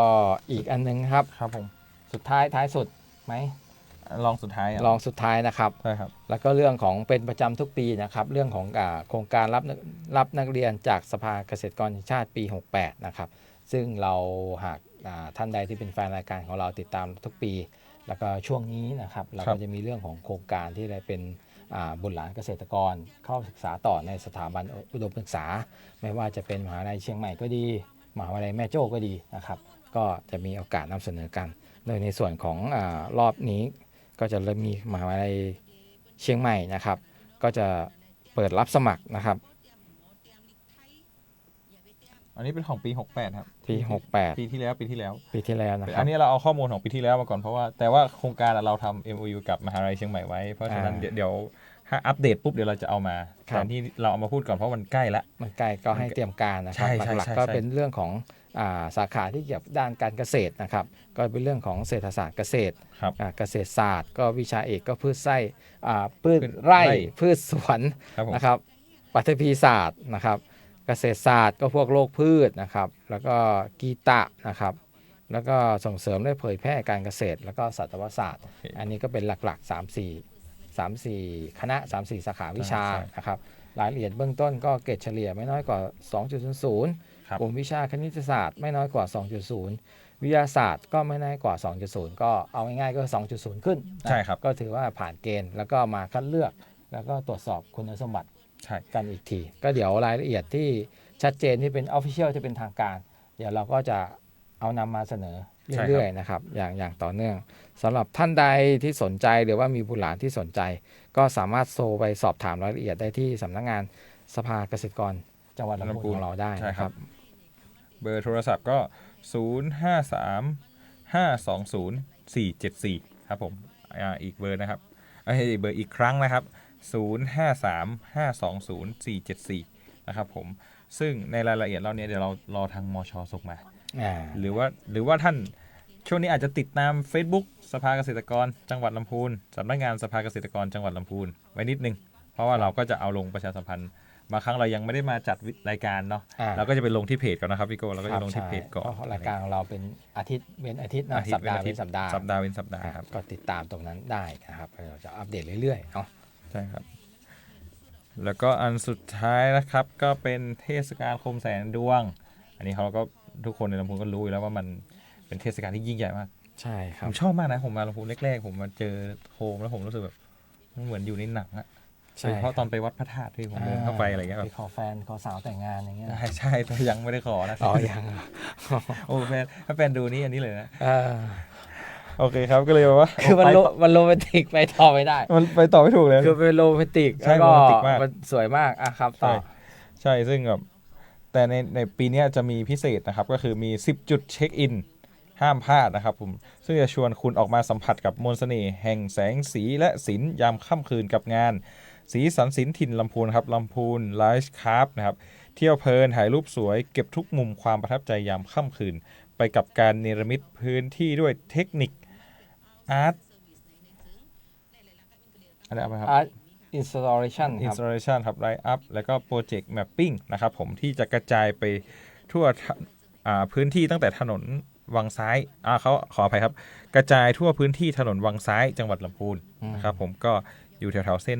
อีกอันนึงครับ ครับผม สุดท้ายสุดไหม ลองสุดท้ายะ ลองสุดท้ายนะครับ ใช่ครับ แล้วก็เรื่องของเป็นประจำทุกปีนะครับเรื่องของโครงการรับนักเรียนจากสภาเกษตรกรแห่งชาติปี 68นะครับซึ่งเราหากท่านใดที่เป็นแฟนรายการของเราติดตามทุกปี แล้วก็ช่วงนี้นะครับเราก็จะมีเรื่องของโครงการที่ได้เป็นบุตรหลานเกษตรกรเข้าศึกษาต่อในสถาบันอุดมศึกษาไม่ว่าจะเป็นมหาวิทยาลัยเชียงใหม่ก็ดีมหาวิทยาลัยแม่โจ้ก็ดีนะครับก็จะมีโอกาสนำเสนอกันโดยในส่วนของรอบนี้ก็จะเริ่มมีมหาวิทยาลัยเชียงใหม่นะครับก็จะเปิดรับสมัครนะครับ อันนี้เป็นของปี 68 ครับ ปี 68 ปีที่แล้วปีที่แล้ว นะค อั รับ นนี้เราเอาข้อมูลของปีที่แล้วมาก่อนเพราะว่าแต่ว่าโครงการเราทำ MOU กับมหาวิทยาลัยเชียงใหม่ไว้เพราะฉะนั้นเดี๋ยวถ้าอัปเดตปุ๊บเดี๋ยวเราจะเอามาแทนที่เราเอามาพูดก่อนเพราะมันใกล้ละ มันใกล้ก็ให้เตรียมการนะครับ ใช่ หลักๆก็เป็นเรื่องของสาขาที่เกี่ยวกับด้านการเกษตรนะครับก็เป็นเรื่องของเศรษฐศาสตร์เกษตร ครับ เกษตรศาสตร์ก็วิชาเอกก็พืชพืชไร่ ไร่ พืชสวน ครับผม นะครับปฐพีศาสตร์นะครับเกษตรศาสตร์ก็พวกโรคพืชนะครับแล้วก็กีตะนะครับแล้วก็ส่งเสริมและเผยแพร่การเกษตร แล้วก็สัตวศาสตร์ อันนี้ก็เป็นหลักๆ 3-4 คณะ 3-4 สาขาวิชานะครับ รายละเอียดเบื้องต้นก็เกรดเฉลี่ยไม่น้อยกว่า 2.00 ครับ กลุ่มวิชาคณิตศาสตร์ไม่น้อยกว่า 2.0 วิทยาศาสตร์ก็ไม่น้อยกว่า 2.0 ก็เอาง่ายๆก็ 2.0 ขึ้นนะ ใช่ครับ ก็ถือว่าผ่านเกณฑ์แล้วก็มาคัดเลือกแล้วก็ตรวจสอบคุณสมบัติ ใช่ กันอีกที ก็เดี๋ยวรายละเอียดที่ชัดเจนที่เป็น Official ที่เป็นทางการ เดี๋ยวเราก็จะเอานำมาเสนอเรื่อยๆนะครับอย่างต่อเนื่องสำหรับท่านใดที่สนใจหรือว่ามีบุตรหลานที่สนใจ ก็สามารถโทรไปสอบถามรายละเอียดได้ที่สำนักงานสภาเกษตรกรจังหวัดลำพูนของเราได้ ใช่ นะ ค ค รั รับ บ เบอร์โทรศัพท์ก็ 053-520-474 ครับผมอีกเบอร์นะครับเบอร์อีกครั้งนะครับ 053-520-474 นะครับผมซึ่งในรายละเอียดเราเนี้ยเดี๋ยวเรารอทางมชส่งมา หรือว่าท่านช่วงนี้อาจจะติดตาม Facebook สภาเกษตรกรจังหวัดลำพูนสำนักงานสภาเกษตรกรจังหวัดลำพูนไว้นิดนึงเพราะว่าเราก็จะเอาลงประชาสัมพันธ์บางครั้งเรายังไม่ได้มาจัดรายการเนาะเราก็จะไปลงที่เพจก่อนนะครับพี่โก้เราก็จะลงที่เพจก่อน เพราะรายการของเราเป็นอาทิตย์เว้นอาทิตย์นะ อาทิตย์ สัปดาห์ เว้นอาทิตย์ เว้นสัปดาห์ สัปดาห์เว้นสัปดาห์ครับ ก็ติดตามตรงนั้นได้นะครับเราจะอัปเดตเรื่อยๆเนาะ ใช่ครับแล้วก็อันสุดท้ายนะครับก็เป็นเทศกาลโคมแสนดวง อันนี้เขาก็ทุกคนในลำพูนก็รู้อยู่แล้วว่ามันเป็นเทศกาลที่ยิ่งใหญ่มาก ใช่ค ผ รับ มชอบมากนะผมมาลำพูนแรกๆผมมาเจอโคมแล้วผมรู้สึกแบบมันเหมือนอยู่ในหนังอะ ใช่ โดยเฉพาะตอนไปวัดพระธาตุที่ผมเดินเข้าไปอะไรเงี้ยแบ ไป บ ขอแฟนขอสาวแต่งงานอย่างเงี้ย ใช่แต่ยังไม่ได้ขอนะ อ๋อยัง โอ้แฟนถ้าแฟนดูนี่อันนี้เลยนะ เออ โอเคครับก็เลยว่า คือมันโรแมนติกไปต่อไม่ได้ มันไปต่อไม่ถูกเลย คือเป็นโรแมนติก ใช่ แล้วก็ โรแมนติกมาก มันสวยมากอ่ะครับต่อ ใช่ซึ่งแบบแต่ในปีเนี้ยจะมีพิเศษนะครับก็คือมี10จุดเช็คอินห้ามพลาดนะครับผมซึ่งจะชวนคุณออกมาสัมผัสกับมนต์เสน่ห์แห่งแสงสีและศิลป์ยามค่ำคืนกับงานสีสันศิลป์ถิ่นลำพูนครับลำพูนไลฟ์คราฟนะครับเที่ยวเพลินถ่ายรูปสวยเก็บทุกมุมความประทับใจยามค่ำคืนไปกับการเนรมิตพื้นที่ด้วยเทคนิคอาร์ตอะไรครับ Art Installation ครับ Installation ครับ Light Up แล้วก็ Project Mapping นะครับผมที่จะกระจายไปทั่วพื้นที่ตั้งแต่ถนนวังซ้ายเขาขออภัยครับกระจายทั่วพื้นที่ถนนวังซ้ายจังหวัดลำพูนนะครับผมก็อยู่แถวๆเส้น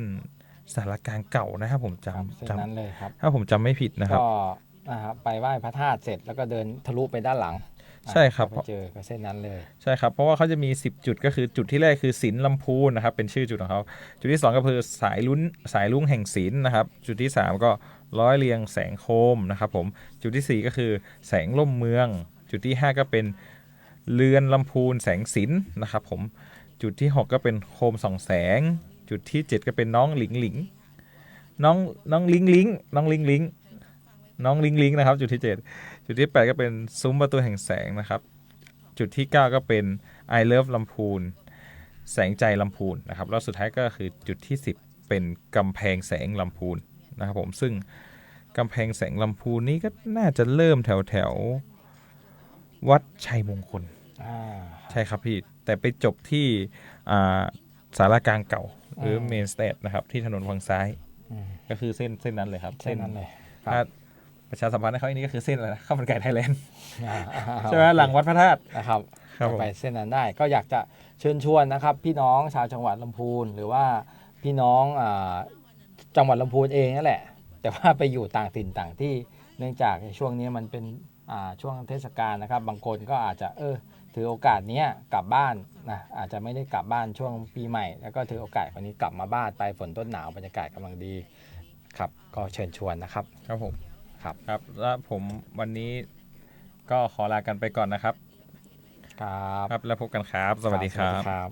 สารกลางเก่านะครับผม ครับเส้น จ นั้นเลยครับ ำถ้าผมจำไม่ผิดนะครับ ก็นะครับไปไหว้พระธาตุเสร็จแล้วก็เดินทะลุไปด้านหลัง ใช่ครับ ก็ไปเจอกับเส้นนั้นเลย ใช่ครับเพราะว่าเขาจะมี10จุดก็คือจุดที่แรกคือศิลป์ลำพูนนะครับเป็นชื่อจุดของเขาจุดที่2ก็คือสายลุงแห่งศิลป์นะครับจุดที่3ก็ร้อยเรียงแสงโคมนะครับผมจุดที่4ก็คือแสงล่มเมืองจุดที่5ก็เป็นเรือนลำพูนแสงศิลป์นะครับผมจุดที่6ก็เป็นโคมส่องแสงจุดที่7ก็เป็นน้องหลิงหลิงน้องลิงลิงนะครับจุดที่7จุดที่8ก็เป็นซุ้มประตูแห่งแสงนะครับจุดที่9ก็เป็น I Love ลำพูนแสงใจลำพูนนะครับแล้วสุดท้ายก็คือจุดที่10เป็นกำแพงแสงลำพูนนะครับผมซึ่งกำแพงแสงลำพูนนี้ก็น่าจะเริ่มแถววัดชัยมงคลใช่ครับพี่แต่ไปจบที่สารกลางเก่าหรือเมนสเตทนะครับที่ถนนวังซ้ายก็คือเส้นนั้นเลยครับ เส้นนั้นเลย ถ้าประชาสัมพันธ์ให้เขาอันนี้ก็คือเส้นอะไรนะข้าวมันไก่ไทยแลนด์ใช่ไหมหลังวัดพระธาตุ นะครับ ครับผม ไปเส้นนั้นได้ก็อยากจะเชิญชวนนะครับพี่น้องชาวจังหวัดลำพูนหรือว่าพี่น้องจังหวัดลำพูนเองนั่นแหละแต่ว่าไปอยู่ต่างถิ่นต่างที่เนื่องจากในช่วงนี้มันเป็นช่วงเทศกาลนะครับบางคนก็อาจจะถือโอกาสนี้กลับบ้านนะอาจจะไม่ได้กลับบ้านช่วงปีใหม่แล้วก็ถือโอกาสวันนี้กลับมาบ้านไปฝนต้นหนาวบรรยากาศกำลังดีครับก็เชิญชวนนะครับ ครับผม ครับ ครับแล้วผมวันนี้ก็ขอลากันไปก่อนนะครับ ครับ ครับแล้วพบกันครับ สวัสดีครับ ครับ